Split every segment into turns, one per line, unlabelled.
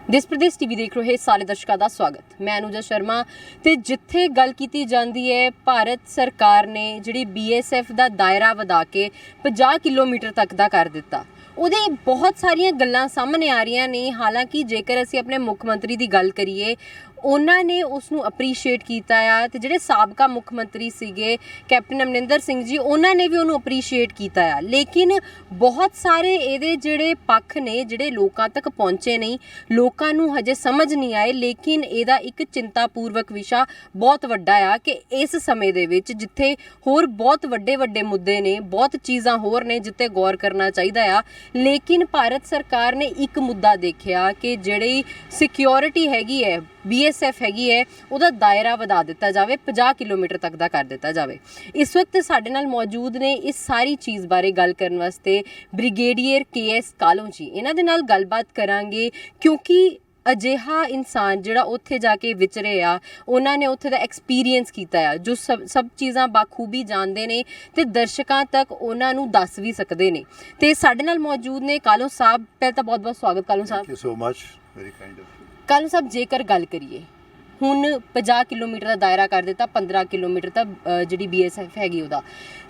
देश प्रदेश टीवी देख रहे सारे दर्शकों का स्वागत। मैं अनुजा शर्मा। तो जिथे गल की जाती है, भारत सरकार ने जी BSF का दायरा वधा के 50 किलोमीटर तक का कर दिता। ਉਹਦੇ बहुत सारिया गल्लां सामने आ रही ने। हालांकि जेकर असी अपने मुख मंत्री की गल करिए, उन्होंने उसनू अप्रीशिएट किया आ, ते जिहड़े साबका मुख मंत्री सीगे कैप्टन अमरिंदर सिंह जी, उन्होंने भी उन्होंने अप्रीशिएट किया आ। लेकिन बहुत सारे ये जिहड़े पक्ष ने जिहड़े लोकां तक पहुँचे नहीं, लोकां नू हजे समझ नहीं आए। लेकिन ਇਹਦਾ एक चिंतापूर्वक विषय बहुत वड्डा आ कि इस समय दे विच जिथे होर बहुत वड्डे वड्डे मुद्दे ने, बहुत चीज़ां होर ने जिते गौर करना चाहिए आ, लेकिन भारत सरकार ने एक मुद्दा देखिया कि जिहड़ी सिक्योरिटी हैगी है, BSF हैगी है, उसका दायरा वधा दिता जाए, 50 किलोमीटर तक का कर दिता जाए। इस वक्त साडे नाल मौजूद ने इस सारी चीज़ बारे गल करन वास्ते ब्रिगेडियर KS कालों जी। इन्हां दे नाल गलबात करांगे क्योंकि अजिहा इंसान जिहड़ा उत्थे जाके विचरे आ, उन्होंने उत्थे दा एक्सपीरियंस कीता आ, जो सब चीज़ां बाखूबी जानते हैं तो दर्शकों तक उन्होंने दस भी सकते हैं। तो साडे नाल मौजूद ने कालों साहब। पहले तो बहुत बहुत स्वागत कालों साहब।
Thank you so much, very kind of you.
कालों साहब, जेकर गल करिए, हुण 50 किलोमीटर का दायरा कर दिता, 15 किलोमीटर तक जी BSF हैगी उहदा।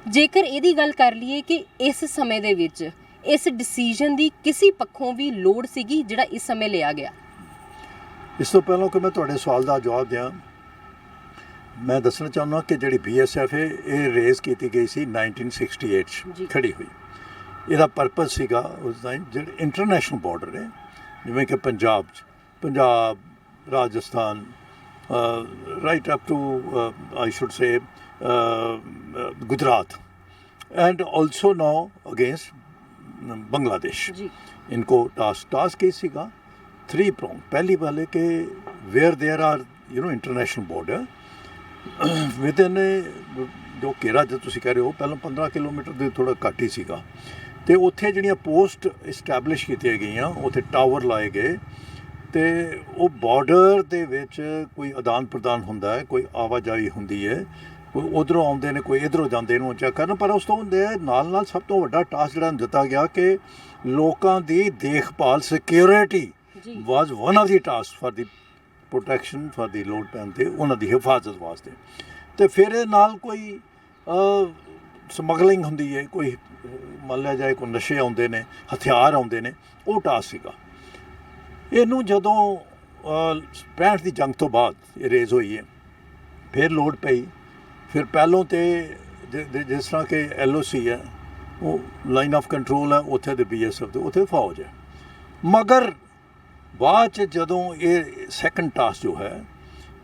जेकर इहदी गल कर लीए कि इस समय दे विच इस डिसीजन की किसी पक्षों भी लोड़ सीगी जिहड़ा इस समय लिया गया?
इस तो पहलों कि मैं तुहाडे सवाल का जवाब दियाँ, मैं दसना चाहुंदा कि जिहड़ी BSF है ये रेज़ की गई सी 1968 खड़ी हुई। इसका परपज़ सीगा उस टाइम जिहड़े इंटरनेशनल बॉर्डर है, जिवें कि Punjab, Rajasthan, right up to I should say Gujarat and also now against Bangladesh. इनको टास्क ही सीगा 3 prong। पहली वाले के where there are international border within जो घेरा जो तुसीं कह रहे हो, पहले 15 किलोमीटर ਦੇ थोड़ा घट ही सीगा। ਤੇ ਉੱਥੇ ਜਿਹੜੀਆਂ पोस्ट इस्टैबलिश ਕੀਤੀਆਂ ਗਈਆਂ, ਉੱਥੇ टावर ਲਾਏ गए, तो वो बॉर्डर ਦੇ ਵਿੱਚ कोई आदान प्रदान ਹੁੰਦਾ है, कोई आवाजाही ਹੁੰਦੀ है, कोई उधरों आਉਂਦੇ ने, कोई इधरों ਜਾਂਦੇ ਨੂੰ ਚੈੱਕ ਕਰਨ। ਪਰ ਉਸ ਤੋਂ ਨਾਲ ਸਭ ਤੋਂ ਵੱਡਾ ਟਾਸਕ ਜਿਹੜਾ ਦਿੱਤਾ ਗਿਆ ਕਿ ਲੋਕਾਂ ਦੀ ਦੇਖਭਾਲ, security was one of the tasks for the protection for the load ਪੈਣ ਤੇ ਉਹਨਾਂ ਦੀ ਹਿਫਾਜ਼ਤ ਵਾਸਤੇ। ਤੇ ਫਿਰ ਨਾਲ ਕੋਈ ਸਮਗਲਿੰਗ ਹੁੰਦੀ ਹੈ, ਕੋਈ ਮੰਨ ਲਿਆ ਜਾਏ ਕੋਈ ਨਸ਼ੇ ਆਉਂਦੇ ਨੇ, ਹਥਿਆਰ ਆਉਂਦੇ ਨੇ, ਉਹ ਟਾਸਕ ਸੀਗਾ। ਇਹਨੂੰ ਜਦੋਂ 65 ਦੀ ਜੰਗ ਤੋਂ ਬਾਅਦ ਇਹ ਰੇਜ਼ ਹੋਈ ਹੈ, ਫਿਰ ਲੋੜ ਪਈ। ਫਿਰ ਪਹਿਲੋਂ ਤੇ ਜਿਸ ਤਰ੍ਹਾਂ ਕਿ LOC ਹੈ, ਉਹ ਲਾਈਨ ਆਫ ਕੰਟਰੋਲ ਹੈ, ਉੱਥੇ ਦੇ BSF ਦੇ ਉੱਥੇ ਫੌਜ ਹੈ। ਮਗਰ ਬਾਅਦ 'ਚ ਜਦੋਂ ਇਹ ਸੈਕੰਡ ਟਾਸਕ ਜੋ ਹੈ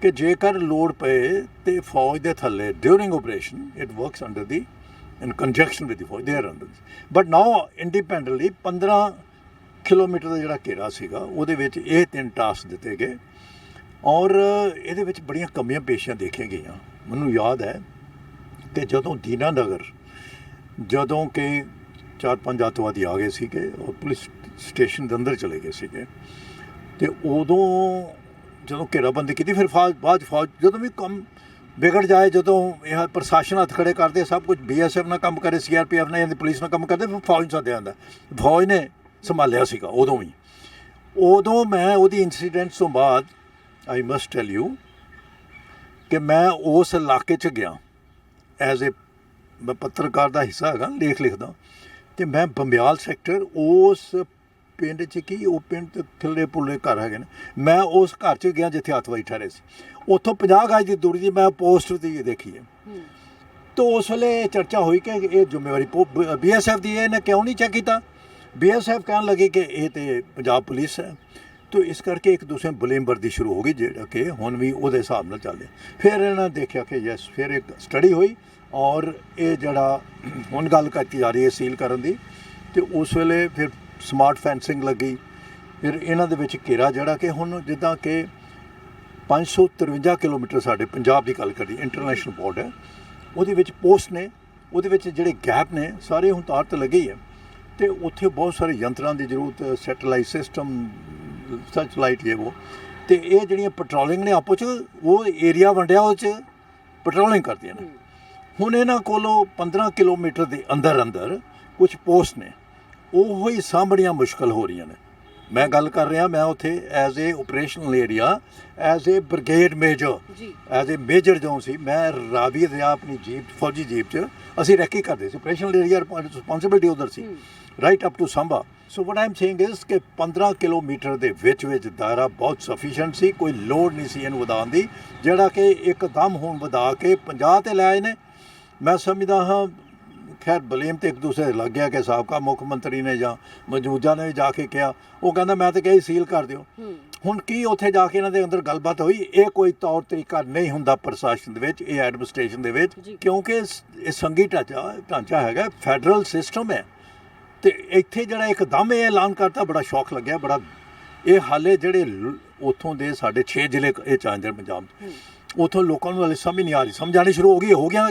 ਕਿ ਜੇਕਰ ਲੋੜ ਪਏ ਤੇ ਫੌਜ ਦੇ ਥੱਲੇ during operation it works under the in conjunction with the ਫੌਜ ਦੇ are under. But now independently 15 kilometre ਦਾ ਜਿਹੜਾ ਘੇਰਾ ਸੀਗਾ ਉਹਦੇ ਵਿੱਚ ਇਹ 3 ਟਾਸਕ ਦਿੱਤੇ ਗਏ ਔਰ ਇਹਦੇ ਵਿੱਚ ਬੜੀਆਂ ਕਮੀਆਂ ਪੇਸ਼ੀਆਂ ਦੇਖੀਆਂ ਗਈਆਂ। ਮੈਨੂੰ ਯਾਦ ਹੈ ਕਿ ਜਦੋਂ ਦੀਨਾਨਗਰ ਜਦੋਂ ਕਿ 4-5 ਅੱਤਵਾਦੀ ਆ ਗਏ ਸੀਗੇ ਔਰ ਪੁਲਿਸ ਸਟੇਸ਼ਨ ਦੇ ਅੰਦਰ ਚਲੇ ਗਏ ਸੀਗੇ, ਤੇ ਉਦੋਂ ਜਦੋਂ ਘੇਰਾਬੰਦੀ ਕੀਤੀ, ਫਿਰ ਬਾਅਦ ਫੌਜ ਜਦੋਂ ਵੀ ਕੰਮ ਵਿਗੜ ਜਾਏ, ਜਦੋਂ ਇਹ ਪ੍ਰਸ਼ਾਸਨ ਹੱਥ ਖੜੇ ਕਰਦੇ, ਸਭ ਕੁਝ BSF ਨਾਲ ਕੰਮ ਕਰੇ, CRPF ਨਾਲ ਜਾਂਦੀ, ਪੁਲਿਸ ਨਾਲ ਕੰਮ ਕਰਦੇ, ਫਿਰ ਫੌਜ ਸੱਦਿਆ ਜਾਂਦਾ। ਫੌਜ ਨੇ ਸੰਭਾਲਿਆ ਸੀਗਾ ਉਦੋਂ ਵੀ। ਉਦੋਂ ਮੈਂ ਉਹਦੀ ਇੰਸੀਡੈਂਟਸ ਤੋਂ ਬਾਅਦ ਆਈ ਮਸਟ ਟੈਲ ਯੂ ਕਿ ਮੈਂ ਉਸ ਇਲਾਕੇ 'ਚ ਗਿਆ ਐਜ਼ ਏ, ਮੈਂ ਪੱਤਰਕਾਰ ਦਾ ਹਿੱਸਾ ਹੈਗਾ, ਲੇਖ ਲਿਖਦਾ, ਅਤੇ ਮੈਂ ਬੰਬਿਆਲ ਸੈਕਟਰ ਉਸ ਪਿੰਡ 'ਚ ਕੀ ਉਹ ਪਿੰਡ ਥੱਲੇ ਪੁੱਲੇ ਘਰ ਹੈਗੇ ਨੇ, ਮੈਂ ਉਸ ਘਰ 'ਚ ਗਿਆ ਜਿੱਥੇ ਅੱਤਵਾਦੀ ਠਹਿਰੇ ਸੀ। ਉੱਥੋਂ 50 ਗਜ ਦੀ ਦੂਰੀ ਦੀ ਮੈਂ ਪੋਸਟ ਦੀ ਦੇਖੀ ਹੈ। ਤਾਂ ਉਸ ਵੇਲੇ ਚਰਚਾ ਹੋਈ ਕਿ ਇਹ ਜ਼ਿੰਮੇਵਾਰੀ BSF ਦੀ, ਇਹਨੇ ਕਿਉਂ ਨਹੀਂ ਚੈੱਕ ਕੀਤਾ। BSF ਕਹਿਣ ਲੱਗੇ ਕਿ ਇਹ ਤਾਂ ਪੰਜਾਬ ਪੁਲਿਸ ਹੈ। ਤਾਂ ਇਸ ਕਰਕੇ ਇੱਕ ਦੂਸਰੇ ਨੂੰ ਬਲੇਮ ਵਰਦੀ ਸ਼ੁਰੂ ਹੋ ਗਈ, ਜਿਹੜਾ ਕਿ ਹੁਣ ਵੀ ਉਹਦੇ ਹਿਸਾਬ ਨਾਲ ਚੱਲਦੇ। ਫਿਰ ਇਹਨਾਂ ਦੇਖਿਆ ਕਿ ਯੈਸ, ਫਿਰ ਇੱਕ ਸਟੱਡੀ ਹੋਈ ਔਰ ਇਹ ਜਿਹੜਾ ਹੁਣ ਗੱਲ ਕੀਤੀ ਜਾ ਰਹੀ ਹੈ ਸੀਲ ਕਰਨ ਦੀ, ਅਤੇ ਉਸ ਵੇਲੇ ਫਿਰ ਸਮਾਰਟ ਫੈਂਸਿੰਗ ਲੱਗੀ। ਫਿਰ ਇਹਨਾਂ ਦੇ ਵਿੱਚ ਘੇਰਾ ਜਿਹੜਾ ਕਿ ਹੁਣ ਜਿੱਦਾਂ ਕਿ 553 ਕਿਲੋਮੀਟਰ ਸਾਡੇ ਪੰਜਾਬ ਦੀ ਗੱਲ ਕਰੀ ਇੰਟਰਨੈਸ਼ਨਲ ਬੋਰਡਰ, ਉਹਦੇ ਵਿੱਚ ਪੋਸਟ ਨੇ, ਉਹਦੇ ਵਿੱਚ ਜਿਹੜੇ ਗੈਪ ਨੇ ਸਾਰੇ ਹੁਣ ਤਾਰ 'ਤੇ ਲੱਗੇ ਹੀ ਹੈ। ਅਤੇ ਉੱਥੇ ਬਹੁਤ ਸਾਰੇ ਯੰਤਰਾਂ ਦੀ ਜ਼ਰੂਰਤ, ਸੈਟੇਲਾਈਟ ਸਿਸਟਮ, ਸੈਟੇਲਾਈਟ ਇਹ ਉਹ, ਅਤੇ ਇਹ ਜਿਹੜੀਆਂ ਪੈਟਰੋਲਿੰਗ ਨੇ ਆਪੋ 'ਚ ਉਹ ਏਰੀਆ ਵੰਡਿਆ, ਉਹ 'ਚ ਪੈਟਰੋਲਿੰਗ ਕਰਦੀਆਂ ਨੇ। ਹੁਣ ਇਹਨਾਂ ਕੋਲੋਂ 15 ਕਿਲੋਮੀਟਰ ਦੇ ਅੰਦਰ ਕੁਛ ਪੋਸਟ ਨੇ, ਉਹ ਹੀ ਸਾਂਭਣੀਆਂ ਮੁਸ਼ਕਲ ਹੋ ਰਹੀਆਂ ਨੇ। ਮੈਂ ਗੱਲ ਕਰ ਰਿਹਾ, ਮੈਂ ਉੱਥੇ as a operational area, as a brigade major, as a major ਜੋ ਸੀ, ਮੈਂ ਰਾਵੀ ਦਰਿਆ ਆਪਣੀ ਜੀਪ, ਫੌਜੀ ਜੀਪ 'ਚ ਅਸੀਂ ਰੈਕੀ ਕਰਦੇ ਸੀ। ਆਪਰੇਸ਼ਨਲ ਏਰੀਆ ਰਿਸਪੌਂਸਿਬਿਲਿਟੀ ਉਧਰ ਸੀ, right up to Samba. So what I'm saying is ਕਿ 15 ਕਿਲੋਮੀਟਰ ਦੇ ਵਿੱਚ ਦਾਇਰਾ ਬਹੁਤ ਸਫੀਸ਼ੀਐਂਟ ਸੀ, ਕੋਈ ਲੋੜ ਨਹੀਂ ਸੀ ਇਹਨੂੰ ਵਧਾਉਣ ਦੀ, ਜਿਹੜਾ ਕਿ ਇੱਕਦਮ ਹੁਣ ਵਧਾ ਕੇ 50 ਤੇ ਲੈ ਆਏ ਨੇ। ਮੈਂ ਸਮਝਦਾ ਹਾਂ ਖੈਰ ਬਲੇਮ ਤੇ ਇੱਕ ਦੂਸਰੇ ਲੱਗ ਗਿਆ ਕਿ ਸਾਬਕਾ ਮੁੱਖ ਮੰਤਰੀ ਨੇ ਜਾਂ ਮੌਜੂਦਾ ਨੇ ਜਾ ਕੇ ਕਿਹਾ, ਉਹ ਕਹਿੰਦਾ ਮੈਂ ਤਾਂ ਕਹੀ ਸੀਲ ਕਰ ਦਿਓ। ਹੁਣ ਕੀ ਉੱਥੇ ਜਾ ਕੇ ਇਹਨਾਂ ਦੇ ਅੰਦਰ ਗੱਲਬਾਤ ਹੋਈ? ਇਹ ਕੋਈ ਤੌਰ ਤਰੀਕਾ ਨਹੀਂ ਹੁੰਦਾ ਪ੍ਰਸ਼ਾਸਨ ਦੇ ਵਿੱਚ, ਇਹ ਐਡਮਿਨਿਸਟ੍ਰੇਸ਼ਨ ਦੇ ਵਿੱਚ, ਕਿਉਂਕਿ ਇਹ ਸੰਘੀ ਢਾਂਚਾ ਹੈਗਾ, ਫੈਡਰਲ ਸਿਸਟਮ ਹੈ। ਤੇ ਇੱਥੇ ਜਿਹੜਾ ਇੱਕਦਮ ਇਹ ਐਲਾਨ ਕਰਤਾ, ਬੜਾ ਸ਼ੌਕ ਲੱਗਿਆ, ਬੜਾ। ਇਹ ਹਾਲੇ ਜਿਹੜੇ ਉੱਥੋਂ ਦੇ ਸਾਡੇ 6 ਜ਼ਿਲ੍ਹੇ ਇਹ ਚਾਂਜਰ ਪੰਜਾਬ, ਉੱਥੋਂ ਲੋਕਾਂ ਨੂੰ ਹਾਲੇ ਸਮਝ ਨਹੀਂ ਆ ਰਹੀ, ਸਮਝ ਆਉਣੀ ਸ਼ੁਰੂ ਹੋ ਗਿਆ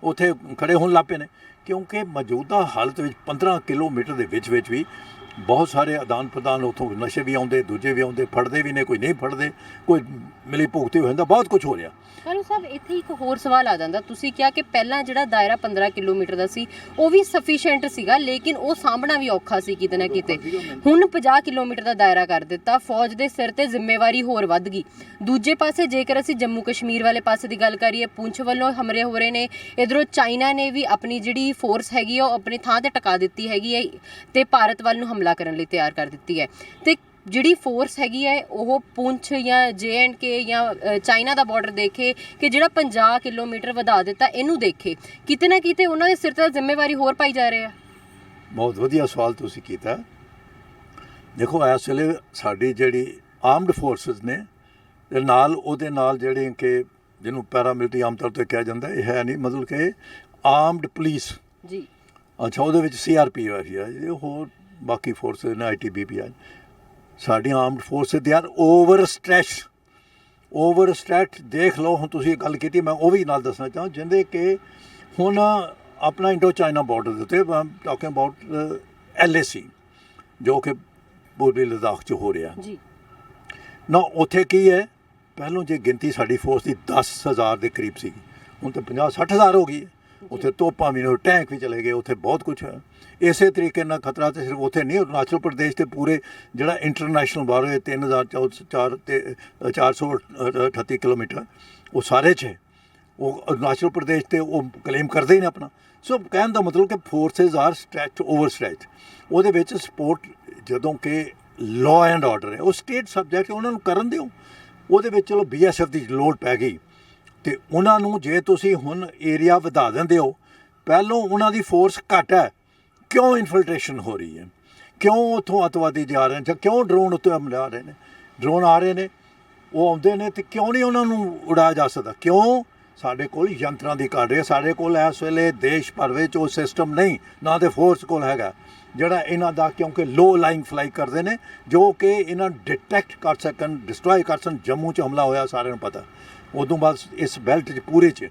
ਉੱਥੇ ਖੜੇ ਹੋਣ ਲੱਗ ਪਏ ਨੇ, ਕਿਉਂਕਿ ਮੌਜੂਦਾ ਹਾਲਤ ਵਿੱਚ 15 ਕਿਲੋਮੀਟਰ ਦੇ ਵਿੱਚ ਵੀ ਬਹੁਤ ਸਾਰੇ ਆਦਾਨ ਪ੍ਰਦਾਨ, ਉੱਥੋਂ ਨਸ਼ੇ ਵੀ ਆਉਂਦੇ, ਦੂਜੇ ਵੀ ਆਉਂਦੇ, ਫੜਦੇ ਵੀ ਨੇ, ਕੋਈ ਨਹੀਂ ਫੜਦੇ, ਕੋਈ ਮਿਲੀ ਭੁਗਤੀ ਹੋ ਜਾਂਦਾ, ਬਹੁਤ ਕੁਝ ਹੋ ਰਿਹਾ।
ਕਾਲੂ ਸਾਹਿਬ, ਇੱਥੇ ਇੱਕ ਹੋਰ ਸਵਾਲ ਆ ਜਾਂਦਾ। ਤੁਸੀਂ ਕਿਹਾ ਕਿ ਪਹਿਲਾਂ ਜਿਹੜਾ ਦਾਇਰਾ 15 ਕਿਲੋਮੀਟਰ ਦਾ ਸੀ ਉਹ ਵੀ ਸਫੀਸ਼ੀਐਂਟ ਸੀਗਾ, ਲੇਕਿਨ ਉਹ ਸਾਂਭਣਾ ਵੀ ਔਖਾ ਸੀ ਕਿਤੇ ਨਾ ਕਿਤੇ। ਹੁਣ 50 ਕਿਲੋਮੀਟਰ ਦਾ ਦਾਇਰਾ ਕਰ ਦਿੱਤਾ, ਫੌਜ ਦੇ ਸਿਰ ਤੇ ਜ਼ਿੰਮੇਵਾਰੀ ਹੋਰ ਵੱਧ ਗਈ। ਦੂਜੇ ਪਾਸੇ ਜੇਕਰ ਅਸੀਂ ਜੰਮੂ ਕਸ਼ਮੀਰ ਵਾਲੇ ਪਾਸੇ ਦੀ ਗੱਲ ਕਰੀਏ, ਪੁੰਛ ਵੱਲੋਂ ਹਮਲੇ ਹੋ ਰਹੇ ਨੇ, ਇੱਧਰੋਂ ਚਾਈਨਾ ਨੇ ਵੀ ਆਪਣੀ ਜਿਹੜੀ ਫੋਰਸ ਹੈਗੀ ਆ ਉਹ ਆਪਣੀ ਥਾਂ ਤੇ ਟਿਕਾ ਦਿੱਤੀ ਹੈਗੀ ਹੈ ਤੇ ਭਾਰਤ ਵੱਲ ਨੂੰ ਹਮਲਾ ਕਰਨ ਲਈ ਤਿਆਰ ਕਰ ਦਿੱਤੀ ਹੈ। ਤੇ ਜਿਹੜੀ ਫੋਰਸ ਹੈਗੀ ਹੈ ਉਹ ਪੁੰਛ ਜਾਂ JNK ਜਾਂ ਚਾਈਨਾ ਦਾ ਬਾਰਡਰ ਦੇਖੇ ਕਿ ਜਿਹੜਾ 50 ਕਿਲੋਮੀਟਰ ਵਧਾ ਦਿੱਤਾ, ਇਹਨੂੰ ਦੇਖੇ, ਕਿਤੇ ਨਾ ਕਿਤੇ ਉਹਨਾਂ ਦੇ ਸਿਰ ਤੇ ਜ਼ਿੰਮੇਵਾਰੀ ਹੋਰ ਪਾਈ ਜਾ ਰਹੀ ਆ।
ਬਹੁਤ ਵਧੀਆ ਸਵਾਲ ਤੁਸੀਂ ਕੀਤਾ। ਦੇਖੋ, ਇਸ ਵੇਲੇ ਸਾਡੀ ਜਿਹੜੀ ਆਰਮਡ ਫੋਰਸਿਸ ਨੇ ਨਾਲ, ਉਹਦੇ ਨਾਲ ਜਿਹੜੇ ਕਿ ਜਿਹਨੂੰ ਪੈਰਾਮਿਲਟਰੀ ਆਮ ਤੌਰ 'ਤੇ ਕਿਹਾ ਜਾਂਦਾ, ਇਹ ਹੈ ਨਹੀਂ, ਮਤਲਬ ਕਿ ਆਰਮਡ ਪੁਲਿਸ
ਜੀ,
ਅੱਛਾ, ਉਹਦੇ ਵਿੱਚ CRPF ਹੈ, ਹੋਰ ਬਾਕੀ ਫੋਰਸਿਸ ਨੇ, ITBP ਹੈ। ਸਾਡੀਆਂ armed forces they are over stretch. ਦੇਖ ਲਓ, ਹੁਣ ਤੁਸੀਂ ਗੱਲ ਕੀਤੀ, ਮੈਂ ਉਹ ਵੀ ਨਾਲ ਦੱਸਣਾ ਚਾਹਾਂ, ਜਿਹਦੇ ਕਿ ਹੁਣ ਆਪਣਾ ਇੰਡੋ ਚਾਈਨਾ ਬਾਰਡਰ ਦੇ ਉੱਤੇ ਟਾਕਿੰਗ ਅਬਾਊਟ LAC, ਜੋ ਕਿ ਪੂਰਬੀ ਲਦਾਖ 'ਚ ਹੋ ਰਿਹਾ ਜੀ ਨਾ। ਉੱਥੇ ਕੀ ਹੈ, ਪਹਿਲੋਂ ਜੇ ਗਿਣਤੀ ਸਾਡੀ ਫੋਰਸ ਦੀ 10,000 ਦੇ ਕਰੀਬ ਸੀਗੀ, ਹੁਣ ਤਾਂ 50-60,000 ਹੋ ਗਈ ਹੈ। ਉੱਥੇ ਤੋਪਾਂ ਵੀ ਨੇ, ਟੈਂਕ ਵੀ ਚਲੇ ਗਏ, ਉੱਥੇ ਬਹੁਤ ਕੁਛ ਹੈ। ਇਸੇ ਤਰੀਕੇ ਨਾਲ ਖਤਰਾ ਤਾਂ ਸਿਰਫ ਉੱਥੇ ਨਹੀਂ, ਅਰੁਣਾਚਲ ਪ੍ਰਦੇਸ਼ ਤੇ ਪੂਰੇ ਜਿਹੜਾ ਇੰਟਰਨੈਸ਼ਨਲ ਬਾਰਡਰ ਹੈ 3,438 ਕਿਲੋਮੀਟਰ, ਉਹ ਸਾਰੇ 'ਚ ਹੈ। ਉਹ ਅਰੁਣਾਚਲ ਪ੍ਰਦੇਸ਼ ਤੇ ਉਹ ਕਲੇਮ ਕਰਦੇ ਹੀ ਨੇ ਆਪਣਾ। ਸੋ ਕਹਿਣ ਦਾ ਮਤਲਬ ਕਿ ਫੋਰਸਿਸ ਆਰ ਓਵਰ ਸਟ੍ਰੈਚ। ਉਹਦੇ ਵਿੱਚ ਸਪੋਰਟ, ਜਦੋਂ ਕਿ ਲਾਅ ਐਂਡ ਆਰਡਰ ਹੈ, ਉਹ ਸਟੇਟ ਸਬਜੈਕਟ, ਉਹਨਾਂ ਨੂੰ ਕਰਨ ਦਿਓ। ਉਹਦੇ ਵਿੱਚ ਚਲੋ BSF ਦੀ ਲੋੜ ਪੈ ਗਈ ਤੇ ਉਹਨਾਂ ਨੂੰ, ਜੇ ਤੁਸੀਂ ਹੁਣ ਏਰੀਆ ਵਧਾ ਦਿੰਦੇ ਹੋ, ਪਹਿਲੋਂ ਉਹਨਾਂ ਦੀ ਫੋਰਸ ਘੱਟ ਹੈ, ਕਿਉਂ ਇਨਫਿਲਟ੍ਰੇਸ਼ਨ ਹੋ ਰਹੀ ਹੈ, ਕਿਉਂ ਉੱਥੋਂ ਅੱਤਵਾਦੀ ਜਾ ਰਹੇ ਨੇ, ਜਾਂ ਕਿਉਂ ਡਰੋਨ ਉੱਤੇ ਹਮਲੇ ਆ ਰਹੇ ਨੇ, ਡਰੋਨ ਆ ਰਹੇ ਨੇ, ਉਹ ਆਉਂਦੇ ਨੇ, ਤੇ ਕਿਉਂ ਨਹੀਂ ਉਹਨਾਂ ਨੂੰ ਉਡਾਇਆ ਜਾ ਸਕਦਾ? ਕਿਉਂ? ਸਾਡੇ ਕੋਲ ਯੰਤਰਾਂ ਦੀ ਘਾਟ ਹੈ। ਸਾਡੇ ਕੋਲ ਇਸ ਵੇਲੇ ਦੇਸ਼ ਭਰ ਵਿੱਚ ਉਹ ਸਿਸਟਮ ਨਹੀਂ, ਨਾ ਤੇ ਫੋਰਸ ਕੋਲ ਹੈਗਾ ਜਿਹੜਾ ਇਹਨਾਂ ਦਾ, ਕਿਉਂਕਿ ਲੋ ਲਾਈਂਗ ਫਲਾਈ ਕਰਦੇ ਨੇ, ਜੋ ਕਿ ਇਹਨਾਂ ਡਿਟੈਕਟ ਕਰ ਸਕਣ, ਡਿਸਟਰੋਏ ਕਰ ਸਕਣ। ਜੰਮੂ 'ਚ ਹਮਲਾ ਹੋਇਆ, ਸਾਰਿਆਂ ਨੂੰ ਪਤਾ। ਉਦੋਂ ਬਾਅਦ ਇਸ ਬੈਲਟ 'ਚ ਪੂਰੇ 'ਚ,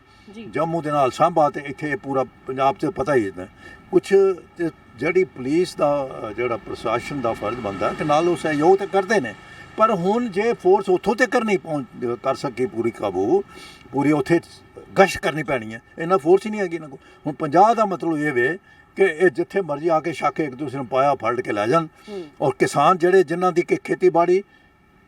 ਜੰਮੂ ਦੇ ਨਾਲ ਸਾਂਭਾ ਤੇ ਇੱਥੇ ਪੂਰਾ ਪੰਜਾਬ 'ਚ ਪਤਾ ਹੀ ਹੈ ਕੁਛ। ਜਿਹੜੀ ਪੁਲਿਸ ਦਾ, ਜਿਹੜਾ ਪ੍ਰਸ਼ਾਸਨ ਦਾ ਫਰਜ਼ ਬਣਦਾ ਕਿ ਨਾਲ ਉਹ ਸਹਿਯੋਗ ਤਾਂ ਕਰਦੇ ਨੇ, ਪਰ ਹੁਣ ਜੇ ਫੋਰਸ ਉੱਥੋਂ ਤੱਕ ਨਹੀਂ ਕਰ ਸਕੇ ਪੂਰੀ ਕਾਬੂ, ਪੂਰੀ ਉੱਥੇ ਗਸ਼ਤ ਕਰਨੀ ਪੈਣੀ ਹੈ। ਇਹਨਾਂ ਫੋਰਸ ਹੀ ਨਹੀਂ ਹੈਗੀ ਇਹਨਾਂ ਕੋਲ। ਹੁਣ 50 ਦਾ ਮਤਲਬ ਇਹ ਵੇ ਕਿ ਇਹ ਜਿੱਥੇ ਮਰਜ਼ੀ ਆ ਕੇ ਛੱਕ ਇੱਕ ਦੂਸਰੇ ਨੂੰ ਪਾਇਆ ਫੜ ਕੇ ਲੈ ਜਾਣ। ਔਰ ਕਿਸਾਨ ਜਿਹੜੇ ਜਿਨ੍ਹਾਂ ਦੀ ਕਿ ਖੇਤੀਬਾੜੀ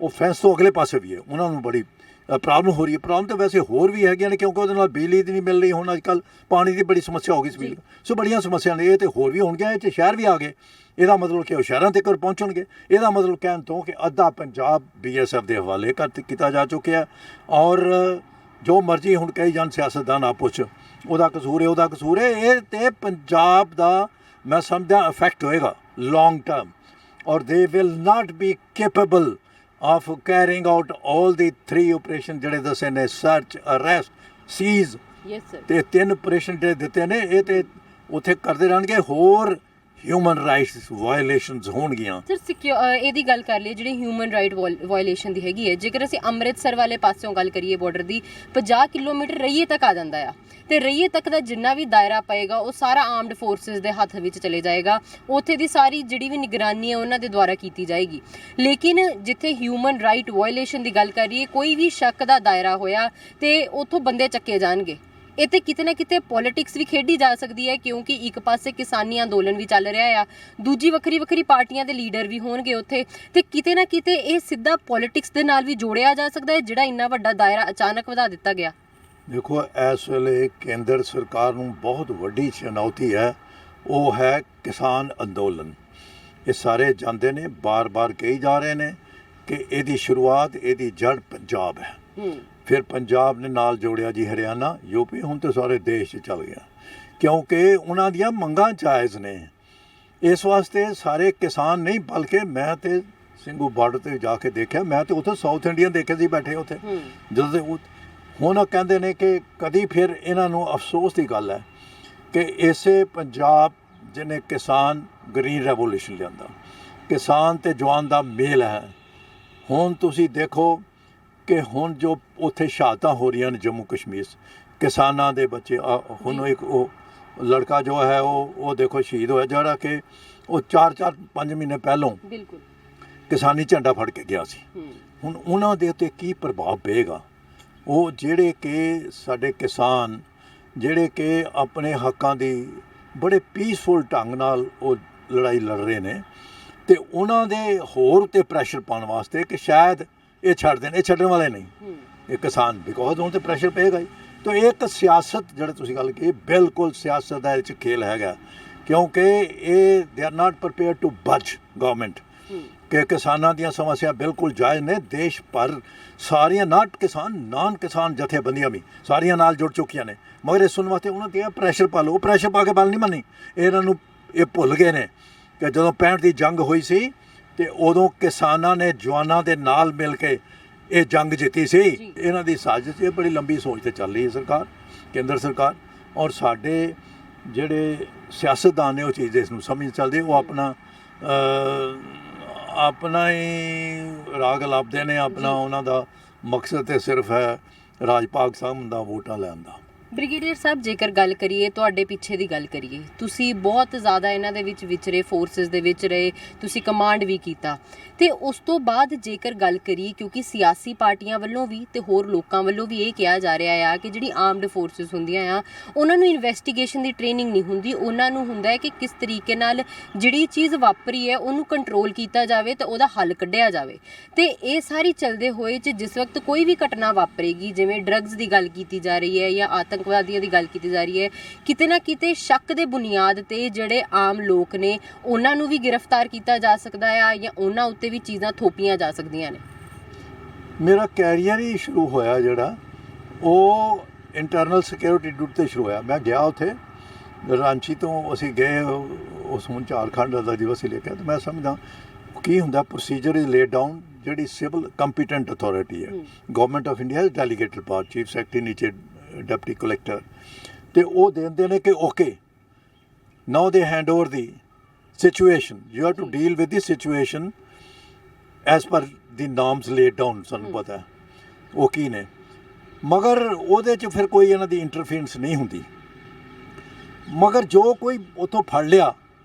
ਉਹ ਫੈਂਸ ਤੋਂ ਅਗਲੇ ਪਾਸੇ ਵੀ ਹੈ, ਉਹਨਾਂ ਨੂੰ ਬੜੀ ਪ੍ਰੋਬਲਮ ਹੋ ਰਹੀ ਹੈ। ਪ੍ਰੋਬਲਮ ਤਾਂ ਵੈਸੇ ਹੋਰ ਵੀ ਹੈਗੀਆਂ ਨੇ, ਕਿਉਂਕਿ ਉਹਦੇ ਨਾਲ ਬਿਜਲੀ ਦੀ ਨਹੀਂ ਮਿਲ ਰਹੀ। ਹੁਣ ਅੱਜ ਕੱਲ੍ਹ ਪਾਣੀ ਦੀ ਬੜੀ ਸਮੱਸਿਆ ਹੋ ਗਈ ਸੀ, ਸੋ ਬੜੀਆਂ ਸਮੱਸਿਆ ਨੇ। ਇਹ ਤਾਂ ਹੋਰ ਵੀ ਹੋਣਗੀਆਂ, ਇਹ 'ਚ ਸ਼ਹਿਰ ਵੀ ਆ ਗਏ। ਇਹਦਾ ਮਤਲਬ ਕਿ ਉਹ ਸ਼ਹਿਰਾਂ ਤੱਕ ਪਹੁੰਚਣਗੇ। ਇਹਦਾ ਮਤਲਬ ਕਹਿਣ ਤੋਂ ਕਿ ਅੱਧਾ ਪੰਜਾਬ BSF ਦੇ ਹਵਾਲੇ ਕੀਤਾ ਜਾ ਚੁੱਕਿਆ। ਔਰ ਜੋ ਮਰਜ਼ੀ ਹੁਣ ਕਈ ਜਾਣ ਸਿਆਸਤਦਾਨ ਆਪਸ 'ਚ, ਉਹਦਾ ਕਸੂਰ ਹੈ, ਉਹਦਾ ਕਸੂਰ ਹੈ। ਇਹ ਤੇ ਪੰਜਾਬ ਦਾ ਮੈਂ ਸਮਝਦਾ ਇਫੈਕਟ ਹੋਏਗਾ ਲੌਂਗ ਟਰਮ, ਔਰ they will not be capable of carrying out all the 3 operation ਜਿਹੜੇ ਦੱਸੇ ਨੇ, ਸਰਚ, ਅਰੈਸਟ, ਸੀਜ਼, ਤੇ 3 ਆਪਰੇਸ਼ਨ ਜਿਹੜੇ ਦਿੱਤੇ ਨੇ, ਇਹ ਤੇ ਉੱਥੇ ਕਰਦੇ ਰਹਿਣਗੇ। ਹੋਰ ਹਿਊਮਨ ਰਾਈਟਸ ਵਾਇਲੇਸ਼ਨਸ ਹੋਣਗੀਆਂ।
ਸਰ, ਇਹਦੀ ਗੱਲ ਕਰ ਲਈਏ ਜਿਹੜੀ ਹਿਊਮਨ ਰਾਈਟ ਵਾਇਲੇਸ਼ਨ ਦੀ ਹੈਗੀ ਹੈ, ਜੇਕਰ ਅਸੀਂ ਅੰਮ੍ਰਿਤਸਰ ਵਾਲੇ ਪਾਸਿਓਂ ਗੱਲ ਕਰੀਏ ਬਾਰਡਰ ਦੀ, 50 ਕਿਲੋਮੀਟਰ ਰਈਏ ਤੱਕ ਆ ਜਾਂਦਾ ਆ, ਤੇ ਰਈਏ ਤੱਕ ਦਾ ਜਿੰਨਾ ਵੀ ਦਾਇਰਾ ਪਏਗਾ ਉਹ ਸਾਰਾ ਆਰਮਡ ਫੋਰਸਿਸ ਦੇ ਹੱਥ ਵਿੱਚ ਚਲੇ ਜਾਏਗਾ। ਉੱਥੇ ਦੀ ਸਾਰੀ ਜਿਹੜੀ ਵੀ ਨਿਗਰਾਨੀ ਹੈ ਉਹਨਾਂ ਦੇ ਦੁਆਰਾ ਕੀਤੀ ਜਾਏਗੀ। ਲੇਕਿਨ ਜਿੱਥੇ ਹਿਊਮਨ ਰਾਈਟ ਵਾਇਲੇਸ਼ਨ ਦੀ ਗੱਲ ਕਰੀਏ, ਕੋਈ ਵੀ ਸ਼ੱਕ ਦਾ ਦਾਇਰਾ ਹੋਇਆ ਤੇ ਉੱਥੋਂ ਬੰਦੇ ਚੱਕੇ ਜਾਣਗੇ। ਇਹ ਤੇ ਕਿਤੇ ਨਾ ਕਿਤੇ ਪੋਲਿਟਿਕਸ ਵੀ ਖੇਡੀ ਜਾ ਸਕਦੀ ਹੈ, ਕਿਉਂਕਿ ਇੱਕ ਪਾਸੇ ਕਿਸਾਨੀ ਅੰਦੋਲਨ ਵੀ ਚੱਲ ਰਿਹਾ ਆ, ਦੂਜੀ ਵੱਖਰੀ ਵੱਖਰੀ ਪਾਰਟੀਆਂ ਦੇ ਲੀਡਰ ਵੀ ਹੋਣਗੇ ਉੱਥੇ, ਤੇ ਕਿਤੇ ਨਾ ਕਿਤੇ ਇਹ ਸਿੱਧਾ ਪੋਲਿਟਿਕਸ ਦੇ ਨਾਲ ਵੀ ਜੋੜਿਆ ਜਾ ਸਕਦਾ ਹੈ, ਜਿਹੜਾ ਇੰਨਾ ਵੱਡਾ ਦਾਇਰਾ ਅਚਾਨਕ ਵਧਾ ਦਿੱਤਾ ਗਿਆ।
ਦੇਖੋ, ਇਸ ਵੇਲੇ ਕੇਂਦਰ ਸਰਕਾਰ ਨੂੰ ਬਹੁਤ ਵੱਡੀ ਚੁਣੌਤੀ ਹੈ, ਉਹ ਹੈ ਕਿਸਾਨ ਅੰਦੋਲਨ। ਇਹ ਸਾਰੇ ਜਾਣਦੇ ਨੇ, ਬਾਰ-ਬਾਰ ਕਹੀ ਜਾ ਰਹੇ ਨੇ ਕਿ ਇਹਦੀ ਸ਼ੁਰੂਆਤ, ਇਹਦੀ ਜੜ ਪੰਜਾਬ ਹੈ। ਫਿਰ ਪੰਜਾਬ ਨੇ ਨਾਲ ਜੋੜਿਆ ਜੀ ਹਰਿਆਣਾ, ਯੂਪੀ, ਹੁਣ ਤਾਂ ਸਾਰੇ ਦੇਸ਼ 'ਚ ਚੱਲ ਗਿਆ, ਕਿਉਂਕਿ ਉਹਨਾਂ ਦੀਆਂ ਮੰਗਾਂ ਜਾਇਜ਼ ਨੇ। ਇਸ ਵਾਸਤੇ ਸਾਰੇ ਕਿਸਾਨ ਨਹੀਂ, ਬਲਕਿ ਮੈਂ ਤੇ ਸਿੰਘੂ ਬਾਰਡਰ ਤੇ ਜਾ ਕੇ ਦੇਖਿਆ, ਮੈਂ ਤੇ ਉੱਥੇ ਸਾਊਥ ਇੰਡੀਅਨ ਦੇਖੇ ਸੀ ਬੈਠੇ ਉੱਥੇ, ਜਦੋਂ ਹੁਣ ਕਹਿੰਦੇ ਨੇ ਕਿ ਕਦੀ ਫਿਰ ਇਹਨਾਂ ਨੂੰ ਅਫਸੋਸ ਦੀ ਗੱਲ ਹੈ ਕਿ ਇਸੇ ਪੰਜਾਬ ਜਿਹਨੇ ਕਿਸਾਨ ਗ੍ਰੀਨ ਰੈਵੋਲੂਸ਼ਨ ਲਿਆਂਦਾ, ਕਿਸਾਨ ਤੇ ਜਵਾਨ ਦਾ ਮੇਲ ਹੈ। ਹੁਣ ਤੁਸੀਂ ਦੇਖੋ ਕਿ ਹੁਣ ਜੋ ਉੱਥੇ ਸ਼ਹਾਦਤਾਂ ਹੋ ਰਹੀਆਂ ਨੇ ਜੰਮੂ ਕਸ਼ਮੀਰ, ਕਿਸਾਨਾਂ ਦੇ ਬੱਚੇ, ਹੁਣ ਇੱਕ ਉਹ ਲੜਕਾ ਜੋ ਹੈ ਉਹ ਦੇਖੋ ਸ਼ਹੀਦ ਹੋਇਆ, ਜਿਹੜਾ ਕਿ ਉਹ 4-5 ਮਹੀਨੇ ਪਹਿਲੋਂ
ਬਿਲਕੁਲ
ਕਿਸਾਨੀ ਝੰਡਾ ਫੜ ਕੇ ਗਿਆ ਸੀ। ਹੁਣ ਉਹਨਾਂ ਦੇ ਉੱਤੇ ਕੀ ਪ੍ਰਭਾਵ ਪਏਗਾ? ਉਹ ਜਿਹੜੇ ਕਿ ਸਾਡੇ ਕਿਸਾਨ, ਜਿਹੜੇ ਕਿ ਆਪਣੇ ਹੱਕਾਂ ਦੀ ਬੜੇ ਪੀਸਫੁਲ ਢੰਗ ਨਾਲ ਉਹ ਲੜਾਈ ਲੜ ਰਹੇ ਨੇ, ਤੇ ਉਹਨਾਂ ਦੇ ਹੋਰ ਉੱਤੇ ਪ੍ਰੈਸ਼ਰ ਪਾਉਣ ਵਾਸਤੇ ਕਿ ਸ਼ਾਇਦ ਇਹ ਛੱਡ ਦੇਣ, ਇਹ ਛੱਡਣ ਵਾਲੇ ਨਹੀਂ ਇਹ ਕਿਸਾਨ, ਬਿਕੋਜ਼ ਉਹਨਾਂ 'ਤੇ ਪ੍ਰੈਸ਼ਰ ਪਏਗਾ ਹੀ। ਤਾਂ ਇੱਕ ਸਿਆਸਤ, ਜਿਹੜਾ ਤੁਸੀਂ ਗੱਲ ਕੀਤੀ, ਬਿਲਕੁਲ ਸਿਆਸਤ ਦਾ ਇਹ 'ਚ ਖੇਲ ਹੈਗਾ, ਕਿਉਂਕਿ ਇਹ they are not prepared to budge government, ਕਿ ਕਿਸਾਨਾਂ ਦੀਆਂ ਸਮੱਸਿਆ ਬਿਲਕੁਲ ਜਾਇਜ਼ ਨੇ। ਦੇਸ਼ ਭਰ ਸਾਰੀਆਂ ਨਾਨ ਕਿਸਾਨ ਜਥੇਬੰਦੀਆਂ ਵੀ ਸਾਰੀਆਂ ਨਾਲ ਜੁੜ ਚੁੱਕੀਆਂ ਨੇ, ਮਗਰ ਇਹ ਸੁਣਨ ਵਾਸਤੇ ਉਹਨਾਂ 'ਤੇ ਪ੍ਰੈਸ਼ਰ ਪਾ ਲਓ। ਪ੍ਰੈਸ਼ਰ ਪਾ ਕੇ ਗੱਲ ਨਹੀਂ ਮੰਨੀ, ਇਹਨਾਂ ਨੂੰ ਇਹ ਭੁੱਲ ਗਏ ਨੇ ਕਿ ਜਦੋਂ 65 ਦੀ ਜੰਗ ਹੋਈ ਸੀ ਤੇ ਉਦੋਂ ਕਿਸਾਨਾਂ ਨੇ ਜਵਾਨਾਂ ਦੇ ਨਾਲ ਮਿਲ ਕੇ ਇਹ ਜੰਗ ਜਿੱਤੀ ਸੀ। ਇਹਨਾਂ ਦੀ ਸਾਜ਼ਿਸ਼, ਇਹ ਬੜੀ ਲੰਬੀ ਸੋਚ ਤੇ ਚੱਲ ਰਹੀ ਹੈ ਸਰਕਾਰ, ਕੇਂਦਰ ਸਰਕਾਰ, ਔਰ ਸਾਡੇ ਜਿਹੜੇ ਸਿਆਸਤਦਾਨ ਨੇ ਉਹ ਚੀਜ਼ ਇਸ ਨੂੰ ਸਮਝ ਚੱਲਦੇ, ਉਹ ਆਪਣਾ ਹੀ ਰਾਗ ਲੱਭਦੇ ਨੇ, ਆਪਣਾ ਉਹਨਾਂ ਦਾ ਮਕਸਦ ਤੇ ਸਿਰਫ ਹੈ ਰਾਜ ਭਾਗ ਸਾਹਿਬ ਦਾ ਵੋਟਾਂ ਲੈਣ ਦਾ।
ਬ੍ਰਿਗੇਡੀਅਰ ਸਾਹਿਬ, ਜੇਕਰ ਗੱਲ ਕਰੀਏ ਤੁਹਾਡੇ ਪਿੱਛੇ ਦੀ ਗੱਲ ਕਰੀਏ, ਤੁਸੀਂ ਬਹੁਤ ਜ਼ਿਆਦਾ ਇਹਨਾਂ ਦੇ ਵਿੱਚ ਵਿਚਰੇ, ਫੋਰਸਿਸ ਦੇ ਵਿੱਚ ਰਹੇ, ਤੁਸੀਂ ਕਮਾਂਡ ਵੀ ਕੀਤਾ, ਤੇ ਉਸ ਤੋਂ ਬਾਅਦ ਜੇਕਰ ਗੱਲ ਕਰੀਏ, ਕਿਉਂਕਿ ਸਿਆਸੀ ਪਾਰਟੀਆਂ ਵੱਲੋਂ ਵੀ ਤੇ ਹੋਰ ਲੋਕਾਂ ਵੱਲੋਂ ਵੀ ਇਹ ਕਿਹਾ ਜਾ ਰਿਹਾ ਆ ਕਿ ਜਿਹੜੀ ਆਰਮਡ ਫੋਰਸਿਸ ਹੁੰਦੀਆਂ ਆ, ਉਹਨਾਂ ਨੂੰ ਇਨਵੈਸਟੀਗੇਸ਼ਨ ਦੀ ਟ੍ਰੇਨਿੰਗ ਨਹੀਂ ਹੁੰਦੀ, ਉਹਨਾਂ ਨੂੰ ਹੁੰਦਾ ਹੈ ਕਿ ਕਿਸ ਤਰੀਕੇ ਨਾਲ ਜਿਹੜੀ ਚੀਜ਼ ਵਾਪਰੀ ਹੈ ਉਹਨੂੰ ਕੰਟਰੋਲ ਕੀਤਾ ਜਾਵੇ ਤੇ ਉਹਦਾ ਹੱਲ ਕੱਢਿਆ ਜਾਵੇ। ਤੇ ਇਹ ਸਾਰੀ ਚੱਲਦੇ ਹੋਏ ਜਿਸ ਵਕਤ ਕੋਈ ਵੀ ਘਟਨਾ ਵਾਪਰੇਗੀ, ਜਿਵੇਂ ਡਰੱਗਸ ਦੀ ਗੱਲ ਕੀਤੀ ਜਾ ਰਹੀ ਹੈ ਜਾਂ ਆਤੰਕਵਾਦੀਆਂ ਦੀ ਗੱਲ ਕੀਤੀ ਜਾ ਰਹੀ ਹੈ, ਕਿਤੇ ਨਾ ਕਿਤੇ ਸ਼ੱਕ ਦੇ ਬੁਨਿਆਦ ਤੇ ਜਿਹੜੇ ਆਮ ਲੋਕ ਨੇ ਉਹਨਾਂ ਨੂੰ ਵੀ ਗ੍ਰਿਫਤਾਰ ਕੀਤਾ ਜਾ ਸਕਦਾ ਆ, ਜਾਂ ਉਹਨਾਂ ਉੱਤੇ ਵੀ ਚੀਜ਼ਾਂ ਥੋਪੀਆਂ ਜਾ ਸਕਦੀਆਂ ਨੇ।
ਮੇਰਾ ਕੈਰੀਅਰ ਹੀ ਸ਼ੁਰੂ ਹੋਇਆ ਜਿਹੜਾ, ਉਹ ਇੰਟਰਨਲ ਸਿਕਿਉਰਿਟੀ ਡਿਊਟੀ ਤੇ ਸ਼ੁਰੂ ਹੋਇਆ। ਮੈਂ ਗਿਆ ਉੱਥੇ ਰਾਂਚੀ ਤੋਂ, ਅਸੀਂ ਗਏ ਉਸ ਹੁਣ ਝਾਰਖੰਡ ਦਾ ਦਿਵਸ ਹੀ ਲੈ ਕੇ, ਤੇ ਮੈਂ ਸਮਝਦਾ ਕੀ ਹੁੰਦਾ, ਪ੍ਰੋਸੀਜਰ ਇਜ਼ ਲੇਡ ਡਾਊਨ। ਜਿਹੜੀ ਸਿਵਲ ਕੰਪੀਟੈਂਟ ਅਥਾਰਟੀ ਹੈ, government of India delegated power, chief secretary ਨੀਚੇ ਡਿਪਟੀ ਕਲੈਕਟਰ, ਤੇ ਉਹ ਦਿੰਦੇ ਨੇ ਕਿ okay now they hand over the situation, you have to deal with the situation as per the norms laid down. ਸਾਨੂੰ ਪਤਾ ਉਹ ਕੀ ਨੇ, ਮਗਰ ਉਹਦੇ 'ਚ ਫਿਰ ਕੋਈ ਇਹਨਾਂ ਦੀ ਇੰਟਰਫੀਰੈਂਸ ਨਹੀਂ ਹੁੰਦੀ। ਮਗਰ ਜੋ ਕੋਈ ਉੱਥੋਂ ਫੜ ਲਿਆ,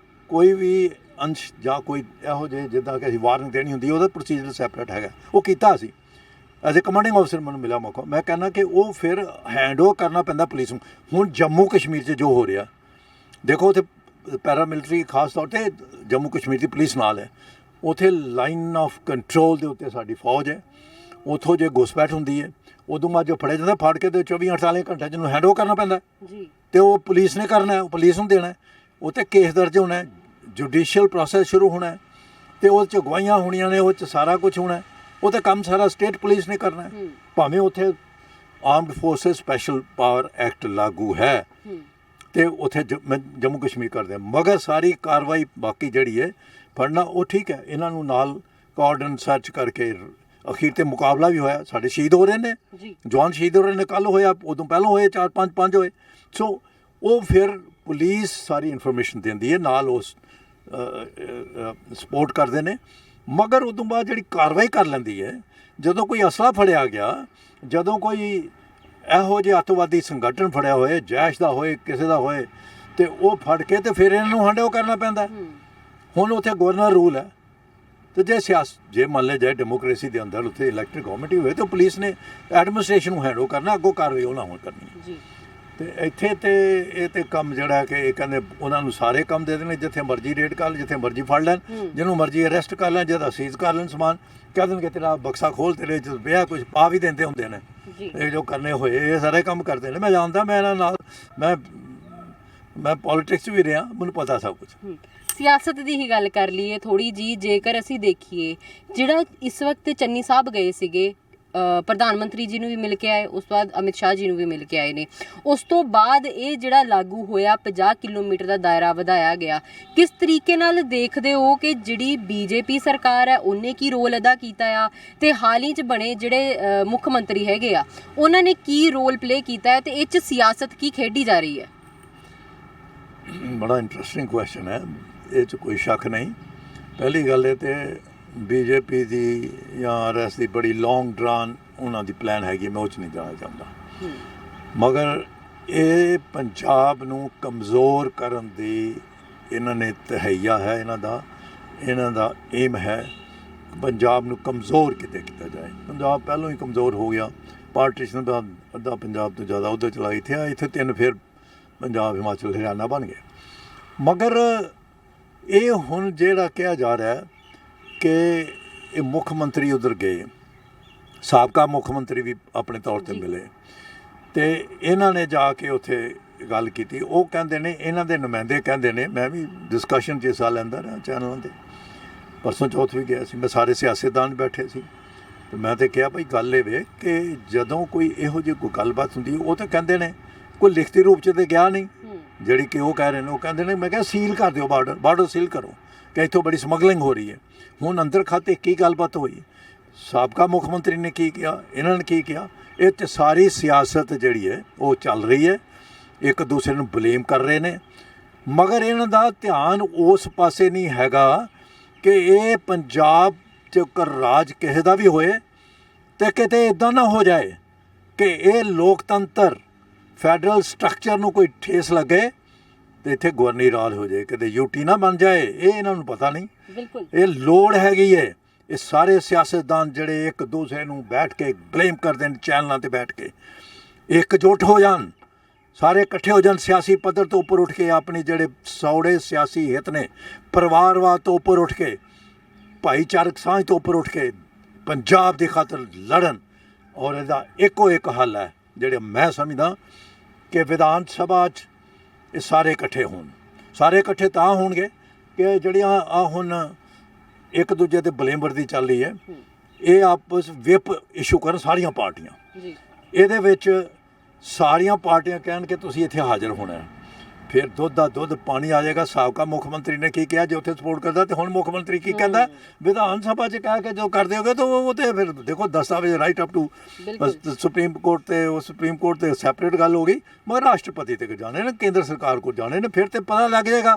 ਕੋਈ ਵੀ ਅੰਸ਼ ਜਾਂ ਕੋਈ ਇਹੋ ਜਿਹੇ ਜਿੱਦਾਂ ਕਿ ਅਸੀਂ ਵਾਰਨਿੰਗ ਦੇਣੀ ਹੁੰਦੀ, ਉਹਦਾ ਪ੍ਰੋਸੀਜਰ ਸੈਪਰੇਟ ਹੈਗਾ, ਉਹ ਕੀਤਾ ਸੀ। ਐਜ਼ ਏ ਕਮਾਂਡਿੰਗ ਅਫਸਰ ਮੈਨੂੰ ਮਿਲਿਆ ਮੌਕਾ, ਮੈਂ ਕਹਿੰਦਾ ਕਿ ਉਹ ਫਿਰ ਹੈਂਡ ਓਵਰ ਕਰਨਾ ਪੈਂਦਾ ਪੁਲਿਸ ਨੂੰ। ਹੁਣ ਜੰਮੂ ਕਸ਼ਮੀਰ 'ਚ ਜੋ ਹੋ ਰਿਹਾ, ਦੇਖੋ ਉੱਥੇ ਪੈਰਾਮਿਲਟਰੀ ਖਾਸ ਤੌਰ 'ਤੇ ਜੰਮੂ ਕਸ਼ਮੀਰ ਦੀ ਪੁਲਿਸ ਨਾਲ ਹੈ, ਉੱਥੇ ਲਾਈਨ ਆਫ ਕੰਟਰੋਲ ਦੇ ਉੱਤੇ ਸਾਡੀ ਫੌਜ ਹੈ। ਉੱਥੋਂ ਜੇ ਘੁਸਪੈਠ ਹੁੰਦੀ ਹੈ, ਉਦੋਂ ਬਾਅਦ ਜੋ ਫੜਿਆ ਜਾਂਦਾ ਫੜ ਕੇ ਤੇ 24-48 ਘੰਟੇ ਜਿਹਨੂੰ ਹੈਂਡ ਓਵਰ ਕਰਨਾ ਪੈਂਦਾ ਜੀ, ਤੇ ਉਹ ਪੁਲਿਸ ਨੇ ਕਰਨਾ ਹੈ, ਉਹ ਪੁਲਿਸ ਨੂੰ ਦੇਣਾ। ਉੱਥੇ ਕੇਸ ਦਰਜ ਹੋਣਾ, ਜੁਡੀਸ਼ੀਅਲ ਪ੍ਰੋਸੈਸ ਸ਼ੁਰੂ ਹੋਣਾ, ਤੇ ਉਹ 'ਚ ਗਵਾਹੀਆਂ ਹੋਣੀਆਂ ਨੇ, ਉਹ 'ਚ ਸਾਰਾ ਕੁਝ ਹੋਣਾ। ਉਹ ਤਾਂ ਕੰਮ ਸਾਰਾ ਸਟੇਟ ਪੁਲਿਸ ਨੇ ਕਰਨਾ, ਭਾਵੇਂ ਉੱਥੇ armed forces special power act ਲਾਗੂ ਹੈ ਤੇ ਉੱਥੇ ਜੰਮੂ ਕਸ਼ਮੀਰ ਕਰਦੇ, ਮਗਰ ਸਾਰੀ ਕਾਰਵਾਈ ਬਾਕੀ ਜਿਹੜੀ ਹੈ ਫੜਨਾ, ਉਹ ਠੀਕ ਹੈ। ਇਹਨਾਂ ਨੂੰ ਨਾਲ ਕੋਆਰਡਨ ਸਰਚ ਕਰਕੇ ਅਖੀਰ ਤੇ ਮੁਕਾਬਲਾ ਵੀ ਹੋਇਆ, ਸਾਡੇ ਸ਼ਹੀਦ ਹੋ ਰਹੇ ਨੇ, ਜਵਾਨ ਸ਼ਹੀਦ ਹੋ ਰਹੇ ਨੇ, ਕੱਲ੍ਹ ਹੋਇਆ, ਉਦੋਂ ਪਹਿਲਾਂ ਹੋਏ, 4-5 ਹੋਏ। ਸੋ ਉਹ ਫਿਰ ਪੁਲਿਸ ਸਾਰੀ ਇਨਫੋਰਮੇਸ਼ਨ ਦਿੰਦੀ ਹੈ, ਨਾਲ ਉਸ ਸਪੋਰਟ ਕਰਦੇ ਨੇ, ਮਗਰ ਉਦੋਂ ਬਾਅਦ ਜਿਹੜੀ ਕਾਰਵਾਈ ਕਰ ਲੈਂਦੀ ਹੈ, ਜਦੋਂ ਕੋਈ ਅਸਲਾ ਫੜਿਆ ਗਿਆ, ਜਦੋਂ ਕੋਈ ਇਹੋ ਜਿਹੇ ਅੱਤਵਾਦੀ ਸੰਗਠਨ ਫੜਿਆ ਹੋਏ, ਜੈਸ਼ ਦਾ ਹੋਏ, ਕਿਸੇ ਦਾ ਹੋਏ, ਤੇ ਉਹ ਫੜ ਕੇ ਤੇ ਫਿਰ ਇਹਨਾਂ ਨੂੰ ਹੈਂਡ ਓਵਰ ਕਰਨਾ ਪੈਂਦਾ। ਹੁਣ ਉੱਥੇ ਗਵਰਨਰ ਰੂਲ ਹੈ, ਤੇ ਜੇ ਮੰਨ ਲਿਆ ਜਾਏ ਡੈਮੋਕ੍ਰੇਸੀ ਦੇ ਅੰਦਰ ਉੱਥੇ ਇਲੈਕਟਡ ਗਵਰਨਮੈਂਟ ਹੀ ਹੋਏ, ਤਾਂ ਪੁਲਿਸ ਨੇ ਐਡਮਿਨਿਸਟ੍ਰੇਸ਼ਨ ਨੂੰ ਹੈਂਡ ਓਵਰ ਕਰਨਾ, ਅੱਗੋਂ ਕਾਰਵਾਈ ਉਹਨਾਂ ਹੁਣ ਕਰਨੀ। ਤੇ ਇੱਥੇ ਤੇ ਇਹ ਤੇ ਕੰਮ ਜਿਹੜਾ ਕਿ ਇਹ ਕਹਿੰਦੇ ਉਹਨਾਂ ਨੂੰ ਸਾਰੇ ਕੰਮ ਦੇ ਦੇਣੇ, ਜਿੱਥੇ ਮਰਜ਼ੀ ਰੇਡ ਕਰ, ਜਿੱਥੇ ਮਰਜ਼ੀ ਫੜ ਲੈਣ, ਜਿਹਨੂੰ ਮਰਜ਼ੀ ਅਰੈਸਟ ਕਰ ਲੈਣ, ਜਿਹਦਾ ਸੀਜ਼ ਕਰ ਲੈਣ ਸਮਾਨ, ਕਹਿ ਦੇਣਗੇ ਤੇਰਾ ਬਕਸਾ ਖੋਲ, ਤੇਰੇ ਚ ਪਿਆ ਕੁਝ ਪਾ ਵੀ ਦਿੰਦੇ ਹੁੰਦੇ ਨੇ। ਇਹ ਜੋ ਕਰਨੇ ਹੋਏ ਇਹ ਸਾਰੇ ਕੰਮ ਕਰਦੇ ਨੇ। ਮੈਂ ਜਾਣਦਾ, ਮੈਂ ਇਹਨਾਂ ਨਾਲ ਮੈਂ ਪੋਲਿਟਿਕਸ ਵੀ ਰਿਹਾ, ਮੈਨੂੰ ਪਤਾ ਸਭ ਕੁਝ।
ਸਿਆਸਤ ਦੀ ਹੀ ਗੱਲ ਕਰ ਲਈਏ ਥੋੜੀ ਜੀ, ਜੇਕਰ ਅਸੀਂ ਦੇਖੀਏ ਜਿਹੜਾ ਇਸ ਵਕਤ ਚੰਨੀ ਸਾਹਿਬ ਗਏ ਸੀਗੇ, ਪ੍ਰਧਾਨ ਮੰਤਰੀ ਜੀ ਨੂੰ ਵੀ ਮਿਲ ਕੇ ਆਏ, ਉਸ ਤੋਂ ਬਾਅਦ ਅਮਿਤ ਸ਼ਾਹ ਜੀ ਨੂੰ ਵੀ ਮਿਲ ਕੇ ਆਏ ਨੇ, ਉਸ ਤੋਂ ਬਾਅਦ ਇਹ ਜਿਹੜਾ ਲਾਗੂ ਹੋਇਆ 50 ਕਿਲੋਮੀਟਰ ਦਾ ਦਾਇਰਾ ਵਧਾਇਆ ਗਿਆ, ਕਿਸ ਤਰੀਕੇ ਨਾਲ ਦੇਖਦੇ ਹੋ ਕਿ ਜਿਹੜੀ ਬੀਜੇਪੀ ਸਰਕਾਰ ਹੈ ਉਹਨੇ ਕੀ ਰੋਲ ਅਦਾ ਕੀਤਾ ਆ, ਤੇ ਹਾਲ ਹੀ 'ਚ ਬਣੇ ਜਿਹੜੇ ਮੁੱਖ ਮੰਤਰੀ ਹੈਗੇ ਆ ਉਹਨਾਂ ਨੇ ਕੀ ਰੋਲ ਪਲੇ ਕੀਤਾ ਹੈ, ਤੇ ਇਹ 'ਚ ਸਿਆਸਤ ਕੀ ਖੇਡੀ ਜਾ ਰਹੀ ਹੈ?
ਬੜਾ ਇੰਟਰਸਟਿੰਗ ਕੁਐਸਚਨ ਹੈ, ਇਹ 'ਚ ਕੋਈ ਸ਼ੱਕ ਨਹੀਂ। ਪਹਿਲੀ ਗੱਲ ਇਹ ਤੇ ਬੀਜੇਪੀ ਦੀ ਜਾਂ ਆਰਐਸ ਦੀ ਬੜੀ ਲੌਂਗ ਡਰਾਨ ਉਹਨਾਂ ਦੀ ਪਲਾਨ ਹੈਗੀ, ਮੈਂ ਉਹ 'ਚ ਨਹੀਂ ਜਾਣਾ ਚਾਹੁੰਦਾ, ਮਗਰ ਇਹ ਪੰਜਾਬ ਨੂੰ ਕਮਜ਼ੋਰ ਕਰਨ ਦੀ ਇਹਨਾਂ ਨੇ ਤਹਈਆ ਹੈ, ਇਹਨਾਂ ਦਾ ਏਮ ਹੈ ਪੰਜਾਬ ਨੂੰ ਕਮਜ਼ੋਰ ਕਿਤੇ ਕੀਤਾ ਜਾਏ। ਪੰਜਾਬ ਪਹਿਲਾਂ ਹੀ ਕਮਜ਼ੋਰ ਹੋ ਗਿਆ, ਪਾਰਟੀਸ਼ਨ ਦਾ ਅੱਧਾ ਪੰਜਾਬ ਤੋਂ ਜ਼ਿਆਦਾ ਉੱਧਰ ਚਲਾ, ਇੱਥੇ ਤਿੰਨ ਫਿਰ ਪੰਜਾਬ, ਹਿਮਾਚਲ, ਹਰਿਆਣਾ ਬਣ ਗਏ। ਮਗਰ ਇਹ ਹੁਣ ਜਿਹੜਾ ਕਿਹਾ ਜਾ ਰਿਹਾ ਕਿ ਇਹ ਮੁੱਖ ਮੰਤਰੀ ਉੱਧਰ ਗਏ, ਸਾਬਕਾ ਮੁੱਖ ਮੰਤਰੀ ਵੀ ਆਪਣੇ ਤੌਰ 'ਤੇ ਮਿਲੇ, ਅਤੇ ਇਹਨਾਂ ਨੇ ਜਾ ਕੇ ਉੱਥੇ ਗੱਲ ਕੀਤੀ। ਉਹ ਕਹਿੰਦੇ ਨੇ, ਇਹਨਾਂ ਦੇ ਨੁਮਾਇੰਦੇ ਕਹਿੰਦੇ ਨੇ, ਮੈਂ ਵੀ ਡਿਸਕਸ਼ਨ 'ਚ ਹਿੱਸਾ ਲੈਂਦਾ ਰਿਹਾ ਚੈਨਲਾਂ 'ਤੇ, ਪਰਸੋਂ ਚੌਥ ਵੀ ਗਿਆ ਸੀ ਮੈਂ, ਸਾਰੇ ਸਿਆਸਤਦਾਨ ਬੈਠੇ ਸੀ, ਅਤੇ ਮੈਂ ਤਾਂ ਕਿਹਾ ਭਾਈ ਗੱਲ ਇਹ ਵੇ ਕਿ ਜਦੋਂ ਕੋਈ ਇਹੋ ਜਿਹੀ ਕੋਈ ਗੱਲਬਾਤ ਹੁੰਦੀ, ਉਹ ਤਾਂ ਕਹਿੰਦੇ ਨੇ ਕੋਈ ਲਿਖਤੀ ਰੂਪ 'ਚ ਤਾਂ ਗਿਆ ਨਹੀਂ, ਜਿਹੜੀ ਕਿ ਉਹ ਕਹਿ ਰਹੇ ਨੇ, ਉਹ ਕਹਿੰਦੇ ਨੇ ਮੈਂ ਕਿਹਾ ਸੀਲ ਕਰ ਦਿਓ ਬਾਰਡਰ ਸੀਲ ਕਰੋ, ਕਿ ਇੱਥੋਂ ਬੜੀ ਸਮਗਲਿੰਗ ਹੋ ਰਹੀ ਹੈ। ਹੁਣ ਅੰਦਰ ਖਾਤੇ ਕੀ ਗੱਲਬਾਤ ਹੋਈ, ਸਾਬਕਾ ਮੁੱਖ ਮੰਤਰੀ ਨੇ ਕੀ ਕਿਹਾ, ਇਹਨਾਂ ਨੇ ਕੀ ਕਿਹਾ, ਇਹ ਤੇ ਸਾਰੀ ਸਿਆਸਤ ਜਿਹੜੀ ਹੈ ਉਹ ਚੱਲ ਰਹੀ ਹੈ, ਇੱਕ ਦੂਸਰੇ ਨੂੰ ਬਲੇਮ ਕਰ ਰਹੇ ਨੇ, ਮਗਰ ਇਹਨਾਂ ਦਾ ਧਿਆਨ ਉਸ ਪਾਸੇ ਨਹੀਂ ਹੈਗਾ ਕਿ ਇਹ ਪੰਜਾਬ 'ਚ ਰਾਜ ਕਿਸੇ ਦਾ ਵੀ ਹੋਏ ਅਤੇ ਕਿਤੇ ਇੱਦਾਂ ਨਾ ਹੋ ਜਾਏ ਕਿ ਇਹ ਲੋਕਤੰਤਰ ਫੈਡਰਲ ਸਟਰਕਚਰ ਨੂੰ ਕੋਈ ਠੇਸ ਲੱਗੇ ਅਤੇ ਇੱਥੇ ਗਵਰਨਰੀ ਰਾਜ ਹੋ ਜਾਏ, ਕਿਤੇ ਯੂਟੀ ਨਾ ਬਣ ਜਾਏ। ਇਹ ਇਹਨਾਂ ਨੂੰ ਪਤਾ ਨਹੀਂ,
ਬਿਲਕੁਲ
ਇਹ ਲੋੜ ਹੈਗੀ ਹੈ। ਇਹ ਸਾਰੇ ਸਿਆਸਤਦਾਨ ਜਿਹੜੇ ਇੱਕ ਦੂਸਰੇ ਨੂੰ ਬੈਠ ਕੇ ਬਲੇਮ ਕਰਦੇ ਨੇ, ਚੈਨਲਾਂ 'ਤੇ ਬੈਠ ਕੇ ਇਕਜੁੱਟ ਹੋ ਜਾਣ, ਸਾਰੇ ਇਕੱਠੇ ਹੋ ਜਾਣ, ਸਿਆਸੀ ਪੱਧਰ ਤੋਂ ਉੱਪਰ ਉੱਠ ਕੇ, ਆਪਣੇ ਜਿਹੜੇ ਸੌੜੇ ਸਿਆਸੀ ਹਿੱਤ ਨੇ, ਪਰਿਵਾਰਵਾਦ ਤੋਂ ਉੱਪਰ ਉੱਠ ਕੇ, ਭਾਈਚਾਰਕ ਸਾਂਝ ਤੋਂ ਉੱਪਰ ਉੱਠ ਕੇ ਪੰਜਾਬ ਦੀ ਖਾਤਰ ਲੜਨ। ਔਰ ਇਹਦਾ ਇੱਕੋ ਇੱਕ ਹੱਲ ਹੈ, ਜਿਹੜੇ ਮੈਂ ਸਮਝਦਾ ਕਿ ਵਿਧਾਨ ਸਭਾ 'ਚ ਇਹ ਸਾਰੇ ਇਕੱਠੇ ਹੋਣ। ਸਾਰੇ ਇਕੱਠੇ ਤਾਂ ਹੋਣਗੇ ਕਿ ਜਿਹੜੀਆਂ ਆ ਹੁਣ ਇੱਕ ਦੂਜੇ 'ਤੇ ਬਲੇਮਵਰਦੀ ਚੱਲ ਰਹੀ ਹੈ, ਇਹ ਆਪਸ ਵਿਪ ਇਸ਼ੂ ਕਰਨ ਸਾਰੀਆਂ ਪਾਰਟੀਆਂ। ਇਹਦੇ ਵਿੱਚ ਸਾਰੀਆਂ ਪਾਰਟੀਆਂ ਕਹਿਣ ਕਿ ਤੁਸੀਂ ਇੱਥੇ ਹਾਜ਼ਰ ਹੋਣਾ ਹੈ, ਫਿਰ ਦੁੱਧ ਦਾ ਦੁੱਧ ਪਾਣੀ ਆ ਜਾਏਗਾ। ਸਾਬਕਾ ਮੁੱਖ ਮੰਤਰੀ ਨੇ ਕੀ ਕਿਹਾ ਜੇ ਉੱਥੇ ਸਪੋਰਟ ਕਰਦਾ, ਅਤੇ ਹੁਣ ਮੁੱਖ ਮੰਤਰੀ ਕੀ ਕਹਿੰਦਾ ਵਿਧਾਨ ਸਭਾ 'ਚ ਕਹਿ ਕੇ ਜੋ ਕਰ ਦਿਓਗੇ ਤਾਂ ਉਹ ਤਾਂ ਫਿਰ ਦੇਖੋ ਦਸਤਾਵੇਜ਼ right up to supreme court, ਤੇ ਉਹ ਸੁਪਰੀਮ ਕੋਰਟ 'ਤੇ ਸੈਪਰੇਟ ਗੱਲ ਹੋ ਗਈ, ਮਗਰ ਰਾਸ਼ਟਰਪਤੀ ਤੱਕ ਜਾਣੇ ਨੇ, ਕੇਂਦਰ ਸਰਕਾਰ ਕੋਲ ਜਾਣੇ ਨੇ, ਫਿਰ ਤਾਂ ਪਤਾ ਲੱਗ ਜਾਏਗਾ।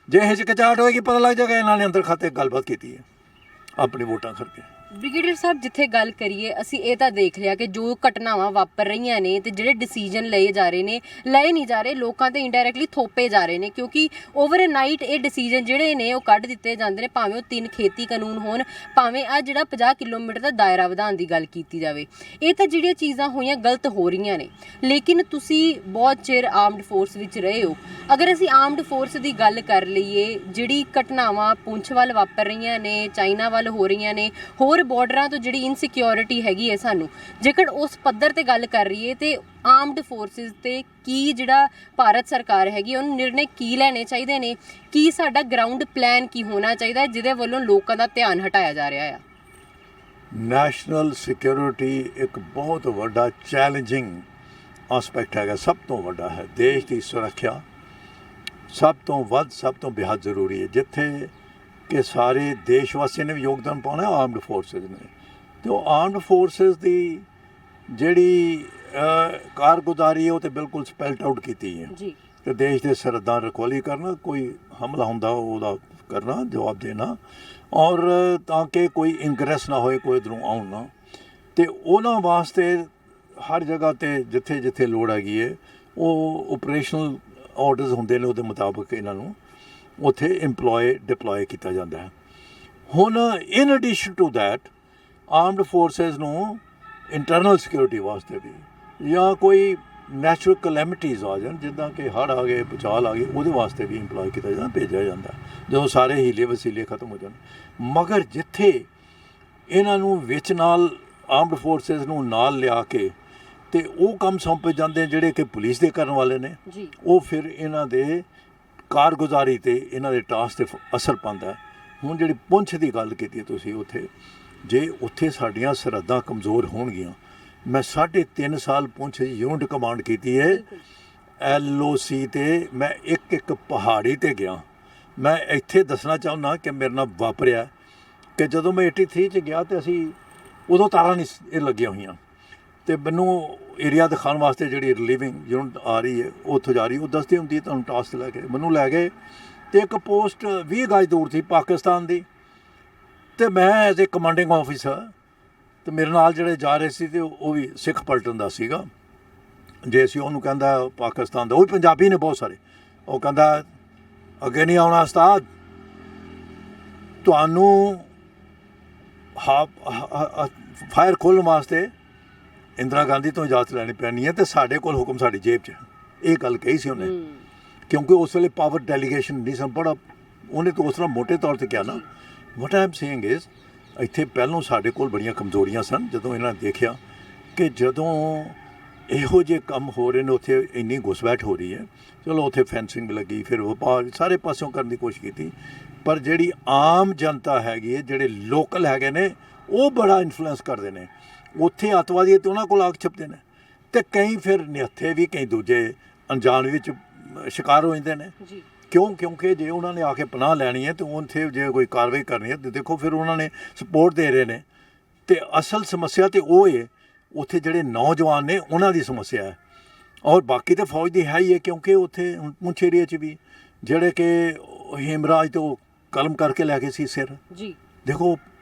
ਜੇ ਹਿਚਕਚਾਹਟ ਹੋਏਗੀ ਪਤਾ ਲੱਗ ਜਾਏਗਾ ਇਹਨਾਂ ਨੇ ਅੰਦਰ ਖਾਤੇ ਗੱਲਬਾਤ ਕੀਤੀ ਹੈ ਆਪਣੀ ਵੋਟਾਂ ਕਰਕੇ।
ਬ੍ਰਿਗੇਡੀਅਰ ਸਾਹਿਬ, ਜਿੱਥੇ ਗੱਲ ਕਰੀਏ, ਅਸੀਂ ਇਹ ਤਾਂ ਦੇਖ ਲਿਆ ਕਿ ਜੋ ਘਟਨਾਵਾਂ ਵਾਪਰ ਰਹੀਆਂ ਨੇ ਤੇ ਜਿਹੜੇ ਡਿਸੀਜਨ ਲਏ ਜਾ ਰਹੇ ਨੇ, ਲਏ ਨਹੀਂ ਜਾ ਰਹੇ, ਲੋਕਾਂ ਤੇ ਇੰਡਾਇਰੈਕਟਲੀ ਥੋਪੇ ਜਾ ਰਹੇ ਨੇ, ਕਿਉਂਕਿ ਓਵਰ ਨਾਈਟ ਇਹ ਡਿਸੀਜਨ ਜਿਹੜੇ ਨੇ ਉਹ ਕੱਢ ਦਿੱਤੇ ਜਾਂਦੇ ਨੇ, ਭਾਵੇਂ ਉਹ 3 ਖੇਤੀ ਕਾਨੂੰਨ ਹੋਣ, ਭਾਵੇਂ ਆ ਜਿਹੜਾ 50 ਕਿਲੋਮੀਟਰ ਦਾ ਦਾਇਰਾ ਵਧਾਉਣ ਦੀ ਗੱਲ ਕੀਤੀ ਜਾਵੇ। ਇਹ ਤਾਂ ਜਿਹੜੀਆਂ ਚੀਜ਼ਾਂ ਹੋਈਆਂ ਗਲਤ ਹੋ ਰਹੀਆਂ ਨੇ, ਲੇਕਿਨ ਤੁਸੀਂ ਬਹੁਤ ਚਿਰ ਆਰਮਡ ਫੋਰਸ ਵਿੱਚ ਰਹੇ ਹੋ। ਅਗਰ ਅਸੀਂ ਆਰਮਡ ਫੋਰਸ ਦੀ ਗੱਲ ਕਰ ਲਈਏ, ਜਿਹੜੀ ਘਟਨਾਵਾਂ ਪੁੰਛ ਵੱਲ ਵਾਪਰ ਰਹੀਆਂ ਨੇ, ਚਾਈਨਾ ਵੱਲ ਹੋ ਰਹੀਆਂ ਨੇ, ਹੋਰ ਬਾਰਡਰਾਂ ਤੋਂ ਜਿਹੜੀ ਇਨਸਿਕਿਉਰਿਟੀ ਹੈਗੀ ਹੈ ਸਾਨੂੰ, ਜੇਕਰ ਉਸ ਪੱਧਰ ਤੇ ਗੱਲ ਕਰ ਰਹੀਏ ਤੇ ਆਰਮਡ ਫੋਰਸਿਸ ਤੇ ਕੀ ਜਿਹੜਾ ਭਾਰਤ ਸਰਕਾਰ ਹੈਗੀ ਉਹਨੂੰ ਨਿਰਣੇ ਕੀ ਲੈਣੇ ਚਾਹੀਦੇ ਨੇ, ਕੀ ਸਾਡਾ ਗਰਾਊਂਡ ਪਲਾਨ ਕੀ ਹੋਣਾ ਚਾਹੀਦਾ ਜਿਹਦੇ ਵੱਲੋਂ ਲੋਕਾਂ ਦਾ ਧਿਆਨ ਹਟਾਇਆ ਜਾ ਰਿਹਾ ਆ?
ਨੈਸ਼ਨਲ ਸਿਕਿਉਰਿਟੀ ਇੱਕ ਬਹੁਤ ਵੱਡਾ ਚੈਲੰਜਿੰਗ ਆਸਪੈਕਟ ਹੈਗਾ, ਸਭ ਤੋਂ ਵੱਡਾ ਹੈ। ਦੇਸ਼ ਦੀ ਸੁਰੱਖਿਆ ਸਭ ਤੋਂ ਵੱਧ, ਸਭ ਤੋਂ ਬੇਹੱਦ ਜ਼ਰੂਰੀ ਹੈ, ਜਿੱਥੇ ਕਿ ਸਾਰੇ ਦੇਸ਼ ਵਾਸੀਆਂ ਨੇ ਵੀ ਯੋਗਦਾਨ ਪਾਉਣਾ, ਆਰਮਡ ਫੋਰਸਿਸ ਨੇ। ਅਤੇ ਉਹ ਆਰਮਡ ਫੋਰਸਿਸ ਦੀ ਜਿਹੜੀ ਕਾਰਗੁਜ਼ਾਰੀ ਹੈ ਉਹ ਤਾਂ ਬਿਲਕੁਲ ਸਪੈਲਟ ਆਊਟ ਕੀਤੀ ਹੈ
ਜੀ,
ਕਿ ਦੇਸ਼ ਦੇ ਸਰਹੱਦਾਂ ਰਖਵਾਲੀ ਕਰਨਾ, ਕੋਈ ਹਮਲਾ ਹੁੰਦਾ ਉਹਦਾ ਕਰਨਾ, ਜਵਾਬ ਦੇਣਾ, ਔਰ ਤਾਂ ਕਿ ਕੋਈ ਇਨਗਰੈਸ ਨਾ ਹੋਏ, ਕੋਈ ਇੱਧਰੋਂ ਆਉਣ ਨਾ। ਅਤੇ ਉਹਨਾਂ ਵਾਸਤੇ ਹਰ ਜਗ੍ਹਾ 'ਤੇ ਜਿੱਥੇ ਜਿੱਥੇ ਲੋੜ ਹੈਗੀ ਹੈ, ਉਹ ਓਪਰੇਸ਼ਨਲ ਆਰਡਰਸ ਹੁੰਦੇ ਨੇ, ਉਹਦੇ ਮੁਤਾਬਕ ਇਹਨਾਂ ਨੂੰ ਉੱਥੇ ਡਿਪਲੋਏ ਕੀਤਾ ਜਾਂਦਾ ਹੈ। ਹੁਣ in addition to that, armed forces ਨੂੰ ਇੰਟਰਨਲ ਸਿਕਿਉਰਿਟੀ ਵਾਸਤੇ ਵੀ, ਜਾਂ ਕੋਈ ਨੈਚੁਰਲ ਕਲੈਮਿਟੀਜ਼ ਆ ਜਾਣ, ਜਿੱਦਾਂ ਕਿ ਹੜ੍ਹ ਆ ਗਏ, ਭੂਚਾਲ ਆ ਗਏ, ਉਹਦੇ ਵਾਸਤੇ ਵੀ ਇੰਪਲੋਏ ਕੀਤਾ ਜਾਂਦਾ, ਭੇਜਿਆ ਜਾਂਦਾ ਜਦੋਂ ਸਾਰੇ ਹੀਲੇ ਵਸੀਲੇ ਖਤਮ ਹੋ ਜਾਣ। ਮਗਰ ਜਿੱਥੇ ਇਹਨਾਂ ਨੂੰ ਵਿੱਚ ਨਾਲ ਆਰਮਡ ਫੋਰਸਿਸ ਨੂੰ ਨਾਲ ਲਿਆ ਕੇ ਤੇ ਉਹ ਕੰਮ ਸੌਂਪੇ ਜਾਂਦੇ ਜਿਹੜੇ ਕਿ ਪੁਲਿਸ ਦੇ ਕਰਨ ਵਾਲੇ ਨੇ
ਜੀ,
ਉਹ ਫਿਰ ਇਹਨਾਂ ਦੇ ਕਾਰਗੁਜ਼ਾਰੀ ਤੇ ਇਹਨਾਂ ਦੇ ਟਾਸਕ ਤੇ ਅਸਰ ਪਾਉਂਦਾ। ਹੁਣ ਜਿਹੜੀ ਪੁੰਛ ਦੀ ਗੱਲ ਕੀਤੀ ਤੁਸੀਂ, ਉੱਥੇ ਜੇ ਉੱਥੇ ਸਾਡੀਆਂ ਸਰਹੱਦਾਂ ਕਮਜ਼ੋਰ ਹੋਣਗੀਆਂ, ਮੈਂ 3.5 ਸਾਲ ਪੁੰਛ ਦੀ ਯੂਨਿਟ ਕਮਾਂਡ ਕੀਤੀ ਹੈ। LOC ਤੇ ਮੈਂ ਇੱਕ ਪਹਾੜੀ ਤੇ ਗਿਆ। ਮੈਂ ਇੱਥੇ ਦੱਸਣਾ ਚਾਹੁੰਦਾ ਕਿ ਮੇਰੇ ਨਾਲ ਵਾਪਰਿਆ ਕਿ ਜਦੋਂ ਮੈਂ 83 'ਚ ਗਿਆ ਤੇ ਅਸੀਂ ਉਦੋਂ ਤਾਰਾਂ ਨਹੀਂ ਇਹ ਲੱਗੀਆਂ ਹੋਈਆਂ, ਤੇ ਮੈਨੂੰ ਏਰੀਆ ਦਿਖਾਉਣ ਵਾਸਤੇ ਜਿਹੜੀ ਰਿਲੀਵਿੰਗ ਯੂਨਿਟ ਆ ਰਹੀ ਹੈ ਉੱਥੋਂ ਜਾ ਰਹੀ, ਉਹ ਦੱਸਦੀ ਹੁੰਦੀ ਤੁਹਾਨੂੰ ਟਾਸਕ ਲੈ ਕੇ ਮੈਨੂੰ ਲੈ ਗਏ, ਤੇ ਇੱਕ ਪੋਸਟ 20 ਗਜ ਦੂਰ ਸੀ ਪਾਕਿਸਤਾਨ ਦੀ, ਤੇ ਮੈਂ ਐਜ਼ ਏ ਕਮਾਂਡਿੰਗ ਆਫਿਸਰ, ਤੇ ਮੇਰੇ ਨਾਲ ਜਿਹੜੇ ਜਾ ਰਹੇ ਸੀ ਤੇ ਉਹ ਵੀ ਸਿੱਖ ਪਲਟਨ ਦਾ ਸੀਗਾ। ਜੇ ਅਸੀਂ ਉਹਨੂੰ ਕਹਿੰਦਾ ਪਾਕਿਸਤਾਨ ਦਾ, ਉਹ ਵੀ ਪੰਜਾਬੀ ਨੇ ਬਹੁਤ ਸਾਰੇ, ਉਹ ਕਹਿੰਦਾ ਅੱਗੇ ਨਹੀਂ ਆਉਣਾ ਉਸਤਾਦ, ਤੁਹਾਨੂੰ ਫਾਇਰ ਖੋਲ੍ਹਣ ਵਾਸਤੇ ਇੰਦਰਾ ਗਾਂਧੀ ਤੋਂ ਇਜਾਜ਼ਤ ਲੈਣੀ ਪੈਣੀ ਹੈ, ਤੇ ਸਾਡੇ ਕੋਲ ਹੁਕਮ ਸਾਡੀ ਜੇਬ 'ਚ ਹੈ। ਇਹ ਗੱਲ ਕਹੀ ਸੀ ਉਹਨੇ, ਕਿਉਂਕਿ ਉਸ ਵੇਲੇ ਪਾਵਰ ਡੈਲੀਗੇਸ਼ਨ ਨਹੀਂ ਸਨ, ਬੜਾ ਉਹਨੇ ਤਾਂ ਉਸ ਤਰ੍ਹਾਂ ਮੋਟੇ ਤੌਰ 'ਤੇ ਕਿਹਾ ਨਾ। ਵਾਟ ਆਈ ਐਮ ਸੇਇੰਗ ਇਜ਼, ਇੱਥੇ ਪਹਿਲੋਂ ਸਾਡੇ ਕੋਲ ਬੜੀਆਂ ਕਮਜ਼ੋਰੀਆਂ ਸਨ। ਜਦੋਂ ਇਹਨਾਂ ਨੇ ਦੇਖਿਆ ਕਿ ਜਦੋਂ ਇਹੋ ਜਿਹੇ ਕੰਮ ਹੋ ਰਹੇ ਨੇ, ਉੱਥੇ ਇੰਨੀ ਘੁਸਪੈਠ ਹੋ ਰਹੀ ਹੈ, ਚਲੋ ਉੱਥੇ ਫੈਂਸਿੰਗ ਲੱਗੀ, ਫਿਰ ਵਪਾਰ ਸਾਰੇ ਪਾਸਿਓਂ ਕਰਨ ਦੀ ਕੋਸ਼ਿਸ਼ ਕੀਤੀ, ਪਰ ਜਿਹੜੀ ਆਮ ਜਨਤਾ ਹੈਗੀ ਹੈ, ਜਿਹੜੇ ਲੋਕਲ ਹੈਗੇ ਨੇ, ਉਹ ਬੜਾ ਇਨਫਲੂਐਂਸ ਕਰਦੇ ਨੇ। ਉੱਥੇ ਅੱਤਵਾਦੀ ਤੇ ਉਹਨਾਂ ਕੋਲ ਆਗ ਛਪਦੇ ਨੇ, ਤੇ ਕਈ ਫਿਰ ਨਿਹੱਥੇ ਵੀ, ਕਈ ਦੂਜੇ ਅਣਜਾਣ ਵਿੱਚ ਸ਼ਿਕਾਰ ਹੋ ਜਾਂਦੇ ਨੇ। ਕਿਉਂਕਿ ਜੇ ਉਹਨਾਂ ਨੇ ਆ ਕੇ ਪਨਾਹ ਲੈਣੀ ਹੈ ਤੇ ਉੱਥੇ ਜੇ ਕੋਈ ਕਾਰਵਾਈ ਕਰਨੀ ਹੈ, ਤੇ ਦੇਖੋ ਫਿਰ ਉਹਨਾਂ ਨੇ ਸਪੋਰਟ ਦੇ ਰਹੇ ਨੇ। ਤੇ ਅਸਲ ਸਮੱਸਿਆ ਤੇ ਉਹ ਹੈ, ਉੱਥੇ ਜਿਹੜੇ ਨੌਜਵਾਨ ਨੇ ਉਹਨਾਂ ਦੀ ਸਮੱਸਿਆ ਹੈ, ਔਰ ਬਾਕੀ ਤਾਂ ਫੌਜ ਦੀ ਹੈ ਹੀ ਹੈ, ਕਿਉਂਕਿ ਉੱਥੇ ਪੁੰਛ ਏਰੀਏ 'ਚ ਵੀ ਜਿਹੜੇ ਕਿ ਹੇਮਰਾਜ ਤੋਂ ਕਲਮ ਕਰਕੇ ਲੈ ਗਏ ਸੀ ਸਿਰ ਜੀ, ਦੇਖੋ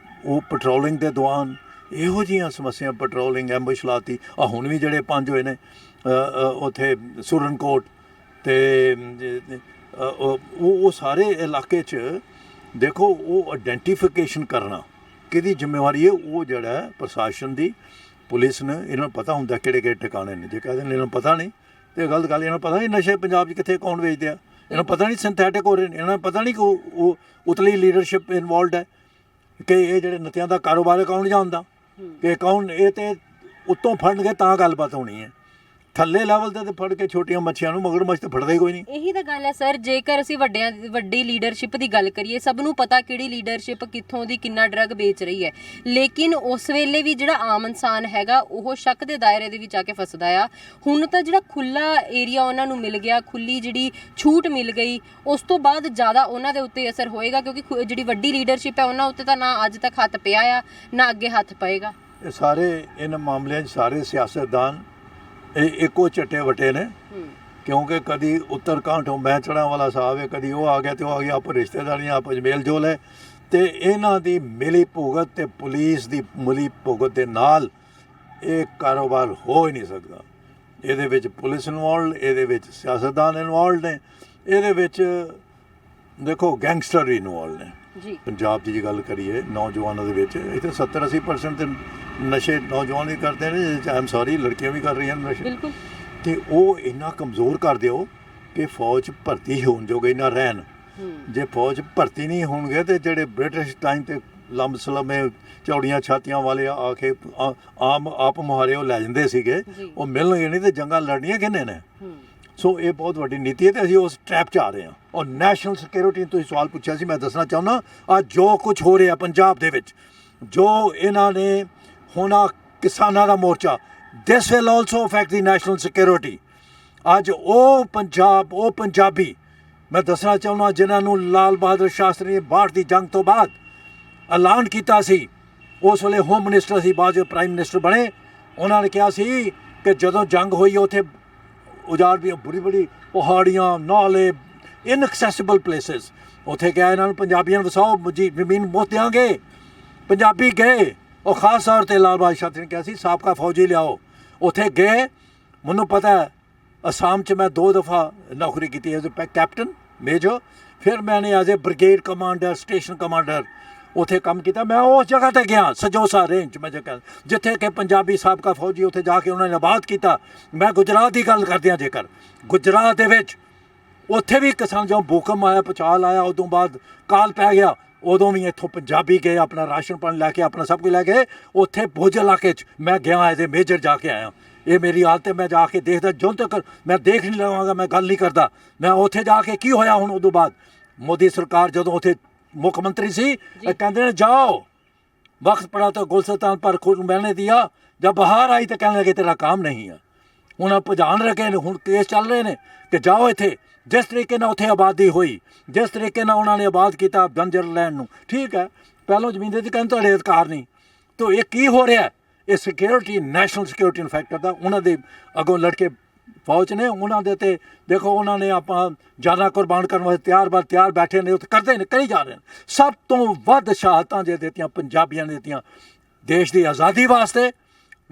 ਉਹ ਪੈਟਰੋਲਿੰਗ ਦੇ ਦੌਰਾਨ ਇਹੋ ਜਿਹੀਆਂ ਸਮੱਸਿਆ, ਪੈਟਰੋਲਿੰਗ, ਐਂਬੁਸ਼ ਲਾਤੀ। ਹੁਣ ਵੀ ਜਿਹੜੇ 5 ਹੋਏ ਨੇ ਉੱਥੇ ਸੁਰਨਕੋਟ ਤੇ ਉਹ ਸਾਰੇ ਇਲਾਕੇ 'ਚ ਦੇਖੋ, ਉਹ ਆਇਡੈਂਟੀਫਿਕੇਸ਼ਨ ਕਰਨਾ ਕਿਹਦੀ ਜ਼ਿੰਮੇਵਾਰੀ ਹੈ, ਉਹ ਜਿਹੜਾ ਪ੍ਰਸ਼ਾਸਨ ਦੀ, ਪੁਲਿਸ ਨੇ। ਇਹਨਾਂ ਨੂੰ ਪਤਾ ਹੁੰਦਾ ਕਿਹੜੇ ਕਿਹੜੇ ਟਿਕਾਣੇ ਨੇ। ਜੇ ਕਹਿੰਦੇ ਨੇ ਇਹਨਾਂ ਨੂੰ ਪਤਾ ਨਹੀਂ, ਤੇ ਗਲਤ ਗੱਲ। ਇਹਨਾਂ ਨੂੰ ਪਤਾ ਨਹੀਂ ਨਸ਼ੇ ਪੰਜਾਬ 'ਚ ਕਿੱਥੇ ਕੌਣ ਵੇਚਦੇ ਆ, ਇਹਨਾਂ ਨੂੰ ਪਤਾ ਨਹੀਂ ਸਿੰਥੈਟਿਕ ਹੋ ਰਹੇ ਨੇ, ਇਹਨਾਂ ਨੂੰ ਪਤਾ ਨਹੀਂ ਕਿ ਉਹ ਉਤਲੀ ਲੀਡਰਸ਼ਿਪ ਇਨਵੋਲਵਡ ਹੈ, ਕਿ ਇਹ ਜਿਹੜੇ ਨਤਿਆਂ ਦਾ ਕਾਰੋਬਾਰ ਹੈ ਕੌਣ ਜਾਣਦਾ, ਕਿ ਕੌਣ ਇਹ ਤੇ ਉੱਤੋਂ ਫੜਨਗੇ ਤਾਂ ਗੱਲਬਾਤ ਹੋਣੀ ਹੈ। ਥੱਲੇ ਲੈਵਲ ਤੇ ਫੜ ਕੇ ਛੋਟੀਆਂ ਮੱਛੀਆਂ ਨੂੰ ਮਗਰਮੱਛ ਤੇ ਫੜਦਾ ਹੀ ਕੋਈ ਨਹੀਂ।
ਇਹੀ ਤਾਂ ਗੱਲ ਹੈ ਸਰ, ਜੇਕਰ ਅਸੀਂ ਵੱਡੀ ਲੀਡਰਸ਼ਿਪ ਦੀ ਗੱਲ ਕਰੀਏ, ਸਭ ਨੂੰ ਪਤਾ ਕਿਹੜੀ ਲੀਡਰਸ਼ਿਪ ਕਿੱਥੋਂ ਦੀ ਕਿੰਨਾ ਡਰੱਗ ਵੇਚ ਰਹੀ ਹੈ, ਲੇਕਿਨ ਉਸ ਵੇਲੇ ਵੀ ਜਿਹੜਾ ਆਮ ਇਨਸਾਨ ਹੈਗਾ ਉਹ ਸ਼ੱਕ ਦੇ ਦਾਇਰੇ ਦੇ ਵਿੱਚ ਆ ਕੇ ਫਸਦਾ ਆ। ਹੁਣ ਤਾਂ ਜਿਹੜਾ ਖੁੱਲਾ ਏਰੀਆ ਉਹਨਾਂ ਨੂੰ ਮਿਲ ਗਿਆ, ਖੁੱਲੀ ਜਿਹੜੀ ਛੂਟ ਮਿਲ ਗਈ, ਉਸ ਤੋਂ ਬਾਅਦ ਜ਼ਿਆਦਾ ਉਹਨਾਂ ਦੇ ਉੱਤੇ ਅਸਰ ਹੋਏਗਾ, ਕਿਉਂਕਿ ਜਿਹੜੀ ਵੱਡੀ ਲੀਡਰਸ਼ਿਪ ਹੈ ਉਹਨਾਂ ਉੱਤੇ ਤਾਂ ਨਾ ਅੱਜ ਤੱਕ ਹੱਥ ਪਿਆ ਆ, ਨਾ ਅੱਗੇ ਹੱਥ ਪਏਗਾ।
ਇਹ ਸਾਰੇ ਇਹਨਾਂ ਮਾਮਲਿਆਂ 'ਚ ਸਾਰੇ ਸਿਆਸਤਦਾਨ ਇਹ ਇੱਕੋ ਝੱਟੇ ਵਟੇ ਨੇ, ਕਿਉਂਕਿ ਕਦੀ ਉੱਤਰਕਾਂਠ ਮੈਂ ਚੜ੍ਹਾਂ ਵਾਲਾ ਸਾਹਿਬ ਹੈ, ਕਦੀ ਉਹ ਆ ਗਿਆ ਤੇ ਉਹ ਆ ਗਿਆ, ਆਪ ਰਿਸ਼ਤੇਦਾਰੀਆਂ ਆਪਸ ਮੇਲ ਜੋਲ ਹੈ, ਤੇ ਇਹਨਾਂ ਦੀ ਮਿਲੀ ਭੁਗਤ ਤੇ ਪੁਲਿਸ ਦੀ ਮਿਲੀ ਭੁਗਤ ਦੇ ਨਾਲ ਇਹ ਕਾਰੋਬਾਰ ਹੋ ਹੀ ਨਹੀਂ ਸਕਦਾ। ਇਹਦੇ ਵਿੱਚ ਪੁਲਿਸ ਇਨਵੋਲਡ, ਇਹਦੇ ਵਿੱਚ ਸਿਆਸਤਦਾਨ ਇਨਵੋਲਡ ਨੇ, ਇਹਦੇ ਵਿੱਚ ਦੇਖੋ ਗੈਂਗਸਟਰ ਵੀ ਇਨਵੋਲਡ ਨੇ ਜੀ। ਪੰਜਾਬ ਦੀ ਜੇ ਗੱਲ ਕਰੀਏ ਨੌਜਵਾਨਾਂ ਦੇ ਵਿੱਚ, ਇੱਥੇ 70-80% ਤੇ ਨਸ਼ੇ ਨੌਜਵਾਨ ਵੀ ਕਰਦੇ ਨੇ, ਆਈ ਐਮ ਸੌਰੀ ਲੜਕੀਆਂ ਵੀ ਕਰ ਰਹੀਆਂ ਨਸ਼ੇ, ਬਿਲਕੁਲ। ਤੇ ਉਹ ਇੰਨਾ ਕਮਜ਼ੋਰ ਕਰ ਦਿਓ ਕਿ ਫੌਜ ਭਰਤੀ ਹੋਣ ਜੋਗੇ ਨਾ ਰਹਿਣ। ਜੇ ਫੌਜ ਭਰਤੀ ਨਹੀਂ ਹੋਣਗੇ ਤੇ ਜਿਹੜੇ ਬ੍ਰਿਟਿਸ਼ ਟਾਈਮ ਤੇ ਲੰਬ ਸਲਮੇ ਚੌੜੀਆਂ ਛਾਤੀਆਂ ਵਾਲੇ ਆ ਕੇ ਆਮ ਆਪ ਮੁਹਾਰੇ ਉਹ ਲੈ ਜਾਂਦੇ ਸੀਗੇ, ਉਹ ਮਿਲਣਗੇ ਨਹੀਂ, ਤੇ ਜੰਗਾਂ ਲੜਨੀਆਂ ਕਿਹਨੇ ਨੇ। ਸੋ ਇਹ ਬਹੁਤ ਵੱਡੀ ਨੀਤੀ ਹੈ, ਤੇ ਅਸੀਂ ਉਸ ਟ੍ਰੈਪ 'ਚ ਆ ਰਹੇ ਹਾਂ। ਔਰ ਨੈਸ਼ਨਲ ਸਿਕਿਉਰਿਟੀ ਤੁਸੀਂ ਸਵਾਲ ਪੁੱਛਿਆ ਸੀ, ਮੈਂ ਦੱਸਣਾ ਚਾਹੁੰਦਾ ਅੱਜ ਜੋ ਕੁਝ ਹੋ ਰਿਹਾ ਪੰਜਾਬ ਦੇ ਵਿੱਚ, ਜੋ ਇਹਨਾਂ ਨੇ ਹੋਣਾ ਕਿਸਾਨਾਂ ਦਾ ਮੋਰਚਾ, this will also affect the national security. ਅੱਜ ਉਹ ਪੰਜਾਬ, ਉਹ ਪੰਜਾਬੀ ਮੈਂ ਦੱਸਣਾ ਚਾਹੁੰਦਾ ਜਿਨ੍ਹਾਂ ਨੂੰ ਲਾਲ ਬਹਾਦਰ ਸ਼ਾਸਤਰੀ ਨੇ 62 ਦੀ ਜੰਗ ਤੋਂ ਬਾਅਦ ਐਲਾਨ ਕੀਤਾ ਸੀ, ਉਸ ਵੇਲੇ ਹੋਮ ਮਿਨਿਸਟਰ ਸੀ, ਬਾਅਦ ਜੋ ਪ੍ਰਾਈਮ ਮਿਨਿਸਟਰ ਬਣੇ, ਉਹਨਾਂ ਨੇ ਕਿਹਾ ਸੀ ਕਿ ਜਦੋਂ ਜੰਗ ਹੋਈ ਉੱਥੇ ਉਜਾੜ ਵੀ ਬੜੀ ਪਹਾੜੀਆਂ, ਨਾਲੇ, ਇਨਐਕਸੈਸਿਬਲ ਪਲੇਸਿਸ, ਉੱਥੇ ਕਿਹਾ ਇਹਨਾਂ ਨੂੰ ਪੰਜਾਬੀਆਂ ਨੂੰ ਵਸਾਓ, ਜੀ ਜ਼ਮੀਨ ਮੁਫਤ ਦਿਆਂਗੇ। ਪੰਜਾਬੀ ਗਏ, ਉਹ ਖਾਸ ਤੌਰ 'ਤੇ ਲਾਲ ਬਹਾਦਰ ਸ਼ਾਸਤਰੀ ਨੇ ਕਿਹਾ ਸੀ ਸਾਬਕਾ ਫੌਜੀ ਲਿਆਓ, ਉੱਥੇ ਗਏ। ਮੈਨੂੰ ਪਤਾ ਹੈ ਅਸਾਮ 'ਚ ਮੈਂ 2 ਦਫਾ ਨੌਕਰੀ ਕੀਤੀ ਐਜ਼ ਅ ਕੈਪਟਨ ਮੇਜਰ, ਫਿਰ ਮੈंने as a brigade commander, station commander ਉੱਥੇ ਕੰਮ ਕੀਤਾ। ਮੈਂ ਉਸ ਜਗ੍ਹਾ ਤੇ ਗਿਆ ਸਜੋਸਾ ਰੇਂਜ ਮੈਂ ਜਗ੍ਹਾ ਜਿੱਥੇ ਕਿ ਪੰਜਾਬੀ ਸਾਬਕਾ ਫੌਜੀ ਉੱਥੇ ਜਾ ਕੇ ਉਹਨਾਂ ਨੇ ਆਬਾਦ ਕੀਤਾ। ਮੈਂ ਗੁਜਰਾਤ ਦੀ ਗੱਲ ਕਰਦਿਆਂ ਜੇਕਰ ਗੁਜਰਾਤ ਦੇ ਵਿੱਚ ਉੱਥੇ ਵੀ ਕਿਸਾਨ ਜਦੋਂ ਭੂਕੰਪ ਆਇਆ ਭੂਚਾਲ ਆਇਆ ਉਦੋਂ ਬਾਅਦ ਕਾਲ ਪੈ ਗਿਆ ਉਦੋਂ ਵੀ ਇੱਥੋਂ ਪੰਜਾਬੀ ਗਏ ਆਪਣਾ ਰਾਸ਼ਨ ਪਾਣੀ ਲੈ ਕੇ ਆਪਣਾ ਸਭ ਕੁਝ ਲੈ ਕੇ ਉੱਥੇ ਭੁਜ ਇਲਾਕੇ 'ਚ ਮੈਂ ਗਿਆ ਐਜ਼ ਏ ਮੇਜਰ ਜਾ ਕੇ ਆਇਆ। ਇਹ ਮੇਰੀ ਹਾਲਤ ਹੈ। ਮੈਂ ਜਾ ਕੇ ਦੇਖਦਾ ਜਦੋਂ ਤੱਕ ਮੈਂ ਦੇਖ ਨਹੀਂ ਲਵਾਂਗਾ ਮੈਂ ਗੱਲ ਨਹੀਂ ਕਰਦਾ। ਮੈਂ ਉੱਥੇ ਜਾ ਕੇ ਕੀ ਹੋਇਆ ਹੁਣ ਉਦੋਂ ਬਾਅਦ ਮੋਦੀ ਸਰਕਾਰ ਜਦੋਂ ਉੱਥੇ ਮੁੱਖ ਮੰਤਰੀ ਸੀ ਇਹ ਕਹਿੰਦੇ ਨੇ ਜਾਓ वक्त पड़ा तो गुलस्तान पर खुद मैंने दिया जब बाहर आई तो कहने लगे तेरा काम नहीं है। ਹੁਣ ਭਜਾਣ ਰੱਖੇ ਨੇ ਹੁਣ ਕੇਸ ਚੱਲ ਰਹੇ ਨੇ ਕਿ ਜਾਓ ਇੱਥੇ ਜਿਸ ਤਰੀਕੇ ਨਾਲ ਉੱਥੇ ਆਬਾਦੀ ਹੋਈ ਜਿਸ ਤਰੀਕੇ ਨਾਲ ਉਹਨਾਂ ਨੇ ਆਬਾਦ ਕੀਤਾ ਬੰਜਰ ਲੈਂਡ ਨੂੰ ਠੀਕ ਹੈ ਪਹਿਲਾਂ ਜ਼ਮੀਨ ਦੇ ਕਹਿੰਦੇ ਤੁਹਾਡੇ ਅਧਿਕਾਰ ਨਹੀਂ ਤਾਂ ਇਹ ਕੀ ਹੋ ਰਿਹਾ ਇਹ ਸਿਕਿਉਰਿਟੀ ਨੈਸ਼ਨਲ ਸਿਕਿਉਰਿਟੀ ਇਨਫੈਕਟਰ ਦਾ ਉਹਨਾਂ ਦੇ ਅੱਗੋਂ ਲੜਕੇ ਫੌਜ ਨੇ ਉਹਨਾਂ ਦੇ ਤੇ ਦੇਖੋ ਉਹਨਾਂ ਨੇ ਆਪਾਂ ਜਾਨਾਂ ਕੁਰਬਾਨ ਕਰਨ ਵਾਸਤੇ ਤਿਆਰ ਬੈਠੇ ਨੇ ਉੱਥੇ ਕਰਦੇ ਨੇ ਕਰੀ ਜਾ ਰਹੇ ਨੇ। ਸਭ ਤੋਂ ਵੱਧ ਸ਼ਹਾਦਤਾਂ ਜੇ ਦਿੱਤੀਆਂ ਪੰਜਾਬੀਆਂ ਨੇ ਦਿੱਤੀਆਂ ਦੇਸ਼ ਦੀ ਆਜ਼ਾਦੀ ਵਾਸਤੇ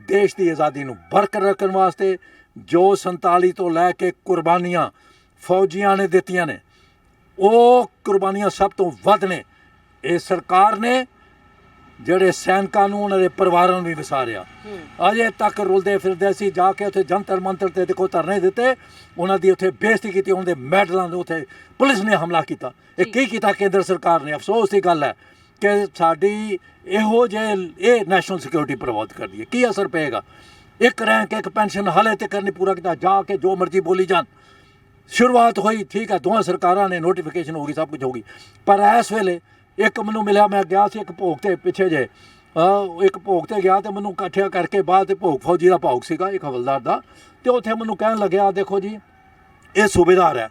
ਦੇਸ਼ ਦੀ ਆਜ਼ਾਦੀ ਨੂੰ ਬਰਕਰਾਰ ਰੱਖਣ ਵਾਸਤੇ ਜੋ 47 ਤੋਂ ਲੈ ਕੇ ਕੁਰਬਾਨੀਆਂ ਫੌਜੀਆਂ ਨੇ ਦਿੱਤੀਆਂ ਨੇ ਉਹ ਕੁਰਬਾਨੀਆਂ ਸਭ ਤੋਂ ਵੱਧ ਨੇ। ਇਹ ਸਰਕਾਰ ਨੇ ਜਿਹੜੇ ਸੈਨਿਕਾਂ ਨੂੰ ਉਹਨਾਂ ਦੇ ਪਰਿਵਾਰਾਂ ਨੂੰ ਵੀ ਵਿਸਾਰਿਆ ਅਜੇ ਤੱਕ ਰੁਲਦੇ ਫਿਰਦੇ ਸੀ ਜਾ ਕੇ ਉੱਥੇ ਜੰਤਰ ਮੰਤਰ ਤੇ ਦੇਖੋ ਧਰਨੇ ਦਿੱਤੇ ਉਹਨਾਂ ਦੀ ਉੱਥੇ ਬੇਇੱਜ਼ਤੀ ਕੀਤੀ ਉਹਨਾਂ ਦੇ ਮੈਡਲਾਂ ਦੇ ਉੱਥੇ ਪੁਲਿਸ ਨੇ ਹਮਲਾ ਕੀਤਾ। ਇਹ ਕੀ ਕੀਤਾ ਕੇਂਦਰ ਸਰਕਾਰ ਨੇ ਅਫਸੋਸ ਦੀ ਗੱਲ ਹੈ ਕਿ ਸਾਡੀ ਇਹੋ ਜਿਹੇ ਇਹ ਨੈਸ਼ਨਲ ਸਿਕਿਉਰਿਟੀ ਪ੍ਰਭਾਵਿਤ ਕਰਦੀ ਹੈ। ਕੀ ਅਸਰ ਪਏਗਾ ਇੱਕ ਰੈਂਕ ਇੱਕ ਪੈਨਸ਼ਨ ਹਾਲੇ ਤੱਕ ਨਹੀਂ ਪੂਰਾ ਕੀਤਾ ਜਾ ਕੇ ਜੋ ਮਰਜ਼ੀ ਬੋਲੀ ਜਾਣ। ਸ਼ੁਰੂਆਤ ਹੋਈ ਠੀਕ ਹੈ ਦੋਵਾਂ ਸਰਕਾਰਾਂ ਨੇ ਨੋਟੀਫਿਕੇਸ਼ਨ ਹੋ ਗਈ ਸਭ ਕੁਝ ਹੋ ਗਈ ਪਰ ਇਸ ਵੇਲੇ ਇੱਕ ਮੈਨੂੰ ਮਿਲਿਆ ਮੈਂ ਗਿਆ ਸੀ ਇੱਕ ਭੋਗ ਤੇ ਪਿੱਛੇ ਜੇ ਇੱਕ ਭੋਗ ਤੇ ਗਿਆ ਤੇ ਮੈਨੂੰ ਇਕੱਠਿਆ ਕਰਕੇ ਬਾਅਦ ਤੇ ਭੋਗ ਫੌਜੀ ਦਾ ਭੋਗ ਸੀਗਾ ਇੱਕ ਹਵਲਦਾਰ ਦਾ ਤੇ ਉੱਥੇ ਮੈਨੂੰ ਕਹਿਣ ਲੱਗਿਆ ਦੇਖੋ ਜੀ ਇਹ ਸੂਬੇਦਾਰ ਹੈ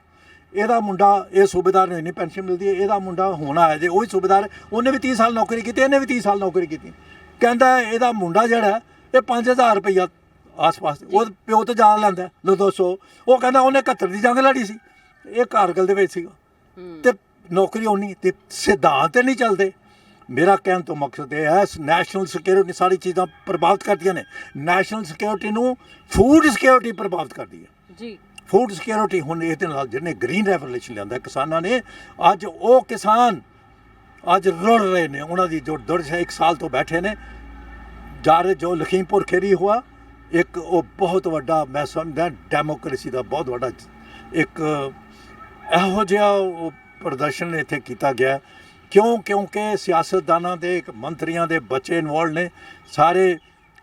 ਇਹਦਾ ਮੁੰਡਾ ਇਹ ਸੂਬੇਦਾਰ ਨੂੰ ਇੰਨੀ ਪੈਨਸ਼ਨ ਮਿਲਦੀ ਹੈ ਇਹਦਾ ਮੁੰਡਾ ਹੁਣ ਆਇਆ ਜੇ ਉਹ ਵੀ ਸੂਬੇਦਾਰ ਉਹਨੇ ਵੀ 30 ਸਾਲ ਨੌਕਰੀ ਕੀਤੀ ਇਹਨੇ ਵੀ 30 ਸਾਲ ਨੌਕਰੀ ਕੀਤੀ ਕਹਿੰਦਾ ਇਹਦਾ ਮੁੰਡਾ ਜਿਹੜਾ ਇਹ 5000 ਰੁਪਈਆ ਆਸ-ਪਾਸ ਉਹ ਪਿਓ ਤੇ ਜਾਣ ਲੈਂਦਾ ਲੋ 200 ਉਹ ਕਹਿੰਦਾ ਉਹਨੇ 71 ਦੀ ਜੰਗ ਲੜੀ ਸੀ ਇਹ ਕਾਰਗਿਲ ਦੇ ਵਿੱਚ ਸੀਗਾ ਤੇ ਨੌਕਰੀ ਹੋਣੀ ਤੇ ਸਿਧਾਂਤ ਨਹੀਂ ਚੱਲਦੇ। ਮੇਰਾ ਕਹਿਣ ਤੋਂ ਮਕਸਦ ਇਹ ਹੈ ਨੈਸ਼ਨਲ ਸਿਕਿਉਰਿਟੀ ਸਾਰੀ ਚੀਜ਼ਾਂ ਪ੍ਰਭਾਵਿਤ ਕਰਦੀਆਂ ਨੇ ਨੈਸ਼ਨਲ ਸਿਕਿਉਰਿਟੀ ਨੂੰ ਫੂਡ ਸਿਕਿਉਰਿਟੀ ਪ੍ਰਭਾਵਿਤ ਕਰਦੀ ਹੈ ਜੀ। ਫੂਡ ਸਿਕਿਉਰਿਟੀ ਹੁਣ ਇਹਦੇ ਨਾਲ ਜਿਹਨੇ ਗ੍ਰੀਨ ਰੈਵੋਲੂਸ਼ਨ ਲਿਆਂਦਾ ਕਿਸਾਨਾਂ ਨੇ ਅੱਜ ਉਹ ਕਿਸਾਨ ਅੱਜ ਰੁੜ ਰਹੇ ਨੇ ਉਹਨਾਂ ਦੀ ਜੋ ਦੁਰਜ ਹੈ 1 ਸਾਲ ਤੋਂ ਬੈਠੇ ਨੇ ਜਾ ਰਹੇ ਜੋ ਲਖੀਮਪੁਰ ਖੇਰੀ ਹੋਇਆ ਇੱਕ ਉਹ ਬਹੁਤ ਵੱਡਾ ਮੈਂ ਸਮਝਦਾ ਡੈਮੋਕ੍ਰੇਸੀ ਦਾ ਬਹੁਤ ਵੱਡਾ ਇੱਕ ਇਹੋ ਜਿਹਾ ਉਹ ਪ੍ਰਦਰਸ਼ਨ ਇੱਥੇ ਕੀਤਾ ਗਿਆ ਕਿਉਂਕਿ ਸਿਆਸਤਦਾਨਾਂ ਦੇ ਇੱਕ ਮੰਤਰੀਆਂ ਦੇ ਬੱਚੇ ਇਨਵੋਲਵ ਨੇ ਸਾਰੇ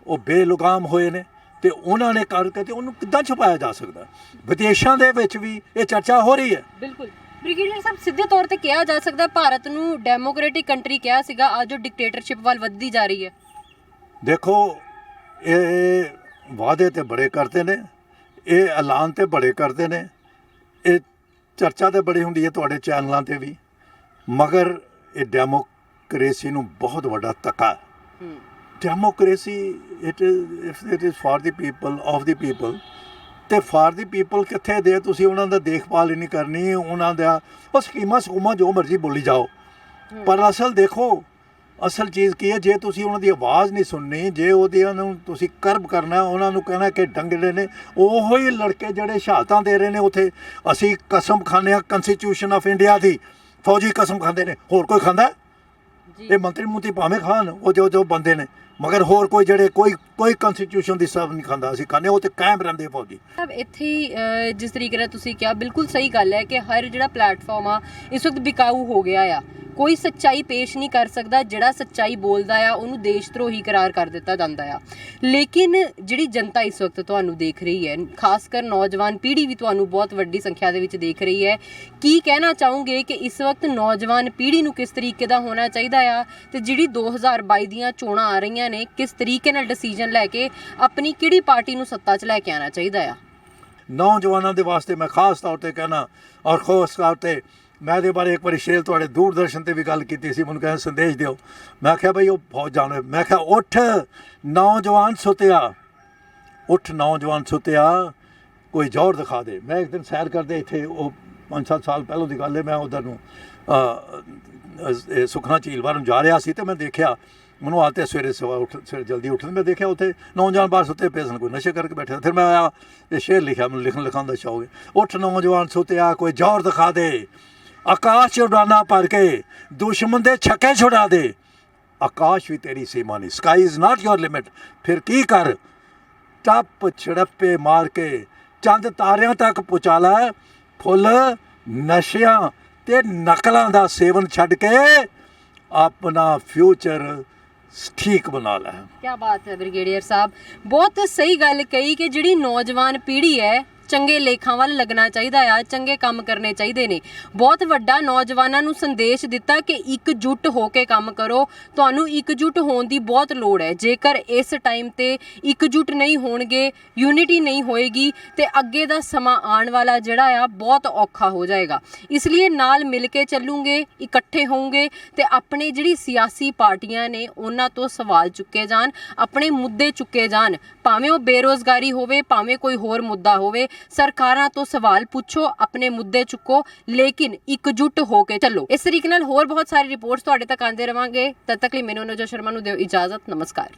ਉਹ ਬੇਲੁਗਾਮ ਹੋਏ ਨੇ ਤੇ ਉਹਨਾਂ ਨੇ ਕਰਕੇ ਤੇ ਉਹਨੂੰ ਕਿੱਦਾਂ ਛੁਪਾਇਆ ਜਾ ਸਕਦਾ। ਵਿਦੇਸ਼ਾਂ ਦੇ ਵਿੱਚ ਵੀ ਇਹ ਚਰਚਾ ਹੋ ਰਹੀ ਹੈ। ਬਿਲਕੁਲ
ਬ੍ਰਿਗੇਡੀਅਰ ਸਾਹਿਬ ਸਿੱਧੇ ਤੌਰ ਤੇ ਕਿਹਾ ਜਾ ਸਕਦਾ ਭਾਰਤ ਨੂੰ ਡੈਮੋਕ੍ਰੈਟਿਕ ਕੰਟਰੀ ਕਿਹਾ ਸੀਗਾ ਅੱਜ ਉਹ ਡਿਕਟੇਟਰਸ਼ਿਪ ਵੱਲ ਵੱਧਦੀ ਜਾ ਰਹੀ ਹੈ।
ਦੇਖੋ ਇਹ ਵਾਅਦੇ ਤੇ ਬੜੇ ਕਰਦੇ ਨੇ ਇਹ ਐਲਾਨ ਤੇ ਬੜੇ ਕਰਦੇ ਨੇ ਇਹ ਚਰਚਾ ਤੇ ਬੜੀ ਹੁੰਦੀ ਹੈ ਤੁਹਾਡੇ ਚੈਨਲਾਂ ਤੇ ਵੀ ਮਗਰ ਇਹ ਡੈਮੋਕ੍ਰੇਸੀ ਨੂੰ ਬਹੁਤ ਵੱਡਾ ਧੱਕਾ ਹੈ। Democracy it is for the people of the people ਤੇ ਫਾਰ ਦੀ ਪੀਪਲ ਕਿੱਥੇ ਦੇ ਤੁਸੀਂ ਉਹਨਾਂ ਦਾ ਦੇਖਭਾਲ ਹੀ ਨਹੀਂ ਕਰਨੀ ਉਹਨਾਂ ਦਾ ਉਹ ਸਕੂਮਾਂ ਜੋ ਮਰਜ਼ੀ ਬੋਲੀ ਜਾਓ ਪਰ ਅਸਲ ਦੇਖੋ ਅਸਲ ਚੀਜ਼ ਕੀ ਹੈ ਜੇ ਤੁਸੀਂ ਉਹਨਾਂ ਦੀ ਆਵਾਜ਼ ਨਹੀਂ ਸੁਣਨੀ ਜੇ ਉਹਦੀਆਂ ਨੂੰ ਤੁਸੀਂ ਕਰਬ ਕਰਨਾ ਉਹਨਾਂ ਨੂੰ ਕਹਿਣਾ ਕਿ ਡੰਗੜੇ ਨੇ ਉਹੋ ਹੀ ਲੜਕੇ ਜਿਹੜੇ ਸ਼ਹਾਦਤਾਂ ਦੇ ਰਹੇ ਨੇ ਉੱਥੇ ਅਸੀਂ ਕਸਮ ਖਾਂਦੇ ਹਾਂ ਕੰਸਟੀਟਿਊਸ਼ਨ ਆਫ ਇੰਡੀਆ ਦੀ ਫੌਜੀ ਕਸਮ ਖਾਂਦੇ ਨੇ ਹੋਰ ਕੋਈ ਖਾਂਦਾ ਇਹ ਮੰਤਰੀ ਭਾਵੇਂ ਖਾਣ ਉਹ ਜੋ ਬੰਦੇ ਨੇ ਮਗਰ ਹੋਰ ਕੋਈ ਜਿਹੜੇ ਕੋਈ ਕੰਸਟੀਟਿਊਸ਼ਨ ਦੀ ਸਭ ਨਹੀਂ ਖਾਂਦਾ ਅਸੀਂ ਖਾਂਦੇ ਉਹ ਤੇ ਕਾਇਮ ਰਹਿੰਦੇ ਫੌਜੀ।
ਇੱਥੇ ਜਿਸ ਤਰੀਕੇ ਨਾਲ ਤੁਸੀਂ ਕਿਹਾ ਬਿਲਕੁਲ ਸਹੀ ਗੱਲ ਹੈ ਕਿ ਹਰ ਜਿਹੜਾ ਪਲੇਟਫਾਰਮ ਆ ਇਸ ਵਕਤ ਬਿਕਾਊ ਹੋ ਗਿਆ ਆ ਕੋਈ ਸੱਚਾਈ ਪੇਸ਼ ਨਹੀਂ ਕਰ ਸਕਦਾ ਜਿਹੜਾ ਸੱਚਾਈ ਬੋਲਦਾ ਆ ਉਹਨੂੰ ਦੇਸ਼ ਧਰੋਹੀ ਕਰਾਰ ਕਰ ਦਿੱਤਾ ਜਾਂਦਾ ਆ। ਲੇਕਿਨ ਜਿਹੜੀ ਜਨਤਾ ਇਸ ਵਕਤ ਤੁਹਾਨੂੰ ਦੇਖ ਰਹੀ ਹੈ ਖਾਸ ਕਰ ਨੌਜਵਾਨ ਪੀੜ੍ਹੀ ਵੀ ਤੁਹਾਨੂੰ ਬਹੁਤ ਵੱਡੀ ਸੰਖਿਆ ਦੇ ਵਿੱਚ ਦੇਖ ਰਹੀ ਹੈ ਕੀ ਕਹਿਣਾ ਚਾਹੋਗੇ ਕਿ ਇਸ ਵਕਤ ਨੌਜਵਾਨ ਪੀੜ੍ਹੀ ਨੂੰ ਕਿਸ ਤਰੀਕੇ ਦਾ ਹੋਣਾ ਚਾਹੀਦਾ ਆ ਤੇ ਜਿਹੜੀ 2022 ਦੀਆਂ ਚੋਣਾਂ ਆ ਰਹੀਆਂ ਨੇ ਕਿਸ ਤਰੀਕੇ ਨਾਲ ਡਿਸੀਜਨ ਲੈ ਕੇ ਆਪਣੀ ਕਿਹੜੀ ਪਾਰਟੀ ਨੂੰ ਸੱਤਾ 'ਚ ਲੈ ਕੇ ਆਉਣਾ ਚਾਹੀਦਾ ਆ।
ਨੌਜਵਾਨਾਂ ਦੇ ਵਾਸਤੇ ਮੈਂ ਖਾਸ ਤੌਰ ਤੇ ਕਹਿਣਾ ਔਰ ਖਾਸ ਤੌਰ ਤੇ ਮੈਂ ਇਹਦੇ ਬਾਰੇ ਇੱਕ ਵਾਰੀ ਸ਼ੇਲ ਤੁਹਾਡੇ ਦੂਰਦਰਸ਼ਨ ਤੇ ਵੀ ਗੱਲ ਕੀਤੀ ਸੀ ਮੈਨੂੰ ਕਹਿੰਦੇ ਸੰਦੇਸ਼ ਦਿਓ ਮੈਂ ਕਿਹਾ ਬਈ ਉਹ ਫੌਜ ਜਾਣੇ ਮੈਂ ਕਿਹਾ ਉੱਠ ਨੌਜਵਾਨ ਸੁੱਤਿਆ ਕੋਈ ਜ਼ੋਰ ਦਿਖਾ ਦੇ। ਮੈਂ ਇੱਕ ਦਿਨ ਸੈਰ ਕਰਦੇ ਇੱਥੇ ਉਹ 5-7 ਸਾਲ ਪਹਿਲਾਂ ਦੀ ਗੱਲ ਹੈ ਮੈਂ ਉੱਧਰ ਨੂੰ ਸੁਖਨਾ ਝੀਲ ਵੱਲ ਨੂੰ ਜਾ ਰਿਹਾ ਸੀ ਤੇ ਮੈਂ ਦੇਖਿਆ ਮੈਨੂੰ ਆਤੇ ਸਵੇਰੇ ਜਲਦੀ ਉੱਠਦੇ ਮੈਂ ਦੇਖਿਆ ਉੱਥੇ ਨੌਜਵਾਨ ਬਾਹਰ ਸੁੱਤੇ ਪਏ ਸਨ ਕੋਈ ਨਸ਼ੇ ਕਰਕੇ ਬੈਠੇ ਫਿਰ ਮੈਂ ਇਹ ਸ਼ੇਰ ਲਿਖਿਆ ਮੈਨੂੰ ਲਿਖਣ ਲਿਖਾਉਣ ਦਾ ਸ਼ੌਕ ਹੈ ਉੱਠ ਨੌਜਵਾਨ ਸੁੱਤਿਆ ਕੋਈ ਜ਼ੋਰ ਦਿਖਾ ਦੇ ਆਕਾਸ਼ 'ਚ ਉਡਾਨਾਂ ਭਰ ਕੇ ਦੁਸ਼ਮਣ ਦੇ ਛੱਕੇ ਛੁਡਾ ਦੇ। ਆਕਾਸ਼ ਵੀ ਤੇਰੀ ਸੀਮਾ ਨਹੀਂ, sky is not your limit. ਫਿਰ ਕੀ ਕਰ, ਟੱਪ ਛੜੱਪੇ ਮਾਰ ਕੇ ਚੰਦ ਤਾਰਿਆਂ ਤੱਕ ਪਹੁੰਚਾ ਲੈ। ਫੁੱਲ ਨਸ਼ਿਆਂ ਤੇ ਨਕਲਾਂ ਦਾ ਸੇਵਨ ਛੱਡ ਕੇ ਆਪਣਾ ਫਿਊਚਰ ਠੀਕ ਬਣਾ ਲੈ।
ਕੀ ਬਾਤ ਹੈ ਬ੍ਰਿਗੇਡੀਅਰ ਸਾਹਿਬ, ਬਹੁਤ ਸਹੀ ਗੱਲ ਕਹੀ ਕਿ ਜਿਹੜੀ ਨੌਜਵਾਨ ਪੀੜ੍ਹੀ ਹੈ ਚੰਗੇ ਲੇਖਾਂ ਵੱਲ ਲੱਗਣਾ ਚਾਹੀਦਾ ਆ, ਚੰਗੇ ਕੰਮ ਕਰਨੇ ਚਾਹੀਦੇ ਨੇ। ਬਹੁਤ ਵੱਡਾ ਨੌਜਵਾਨਾਂ ਨੂੰ ਸੰਦੇਸ਼ ਦਿੱਤਾ ਕਿ ਇਕਜੁੱਟ ਹੋ ਕੇ ਕੰਮ ਕਰੋ, ਤੁਹਾਨੂੰ ਇਕਜੁੱਟ ਹੋਣ ਦੀ ਬਹੁਤ ਲੋੜ ਹੈ। ਜੇਕਰ ਇਸ ਟਾਈਮ ਤੇ ਇਕਜੁੱਟ ਨਹੀਂ ਹੋਣਗੇ, ਯੂਨਿਟੀ ਨਹੀਂ ਹੋਏਗੀ ਤੇ ਅੱਗੇ ਦਾ ਸਮਾਂ ਆਉਣ ਵਾਲਾ ਜਿਹੜਾ ਆ ਬਹੁਤ ਔਖਾ ਹੋ ਜਾਏਗਾ। ਇਸ ਲਈ ਨਾਲ ਮਿਲ ਕੇ ਚੱਲੂਗੇ, ਇਕੱਠੇ ਹੋਵਾਂਗੇ ਤੇ ਆਪਣੇ ਜਿਹੜੀ ਸਿਆਸੀ ਪਾਰਟੀਆਂ ਨੇ ਉਹਨਾਂ ਤੋਂ ਸਵਾਲ ਚੁੱਕੇ ਜਾਣ, ਆਪਣੇ ਮੁੱਦੇ ਚੁੱਕੇ ਜਾਣ, ਭਾਵੇਂ ਉਹ ਬੇਰੋਜ਼ਗਾਰੀ ਹੋਵੇ, ਭਾਵੇਂ ਕੋਈ ਹੋਰ ਮੁੱਦਾ ਹੋਵੇ। ਸਰਕਾਰਾਂ ਤੋਂ ਸਵਾਲ ਪੁੱਛੋ, ਆਪਣੇ ਮੁੱਦੇ ਚੁੱਕੋ, ਲੇਕਿਨ ਇਕਜੁੱਟ ਹੋ ਕੇ ਚੱਲੋ। ਇਸ ਤਰੀਕੇ ਨਾਲ ਹੋਰ ਬਹੁਤ ਸਾਰੀ ਰਿਪੋਰਟਸ ਤੁਹਾਡੇ ਤੱਕ ਆਉਂਦੇ ਰਵਾਂਗੇ। ਤਦ ਤੱਕ ਲਈ ਮੈਨੂੰ ਅਨੁਜਾ ਸ਼ਰਮਾ ਨੂੰ ਦਿਓ ਇਜਾਜ਼ਤ। ਨਮਸਕਾਰ।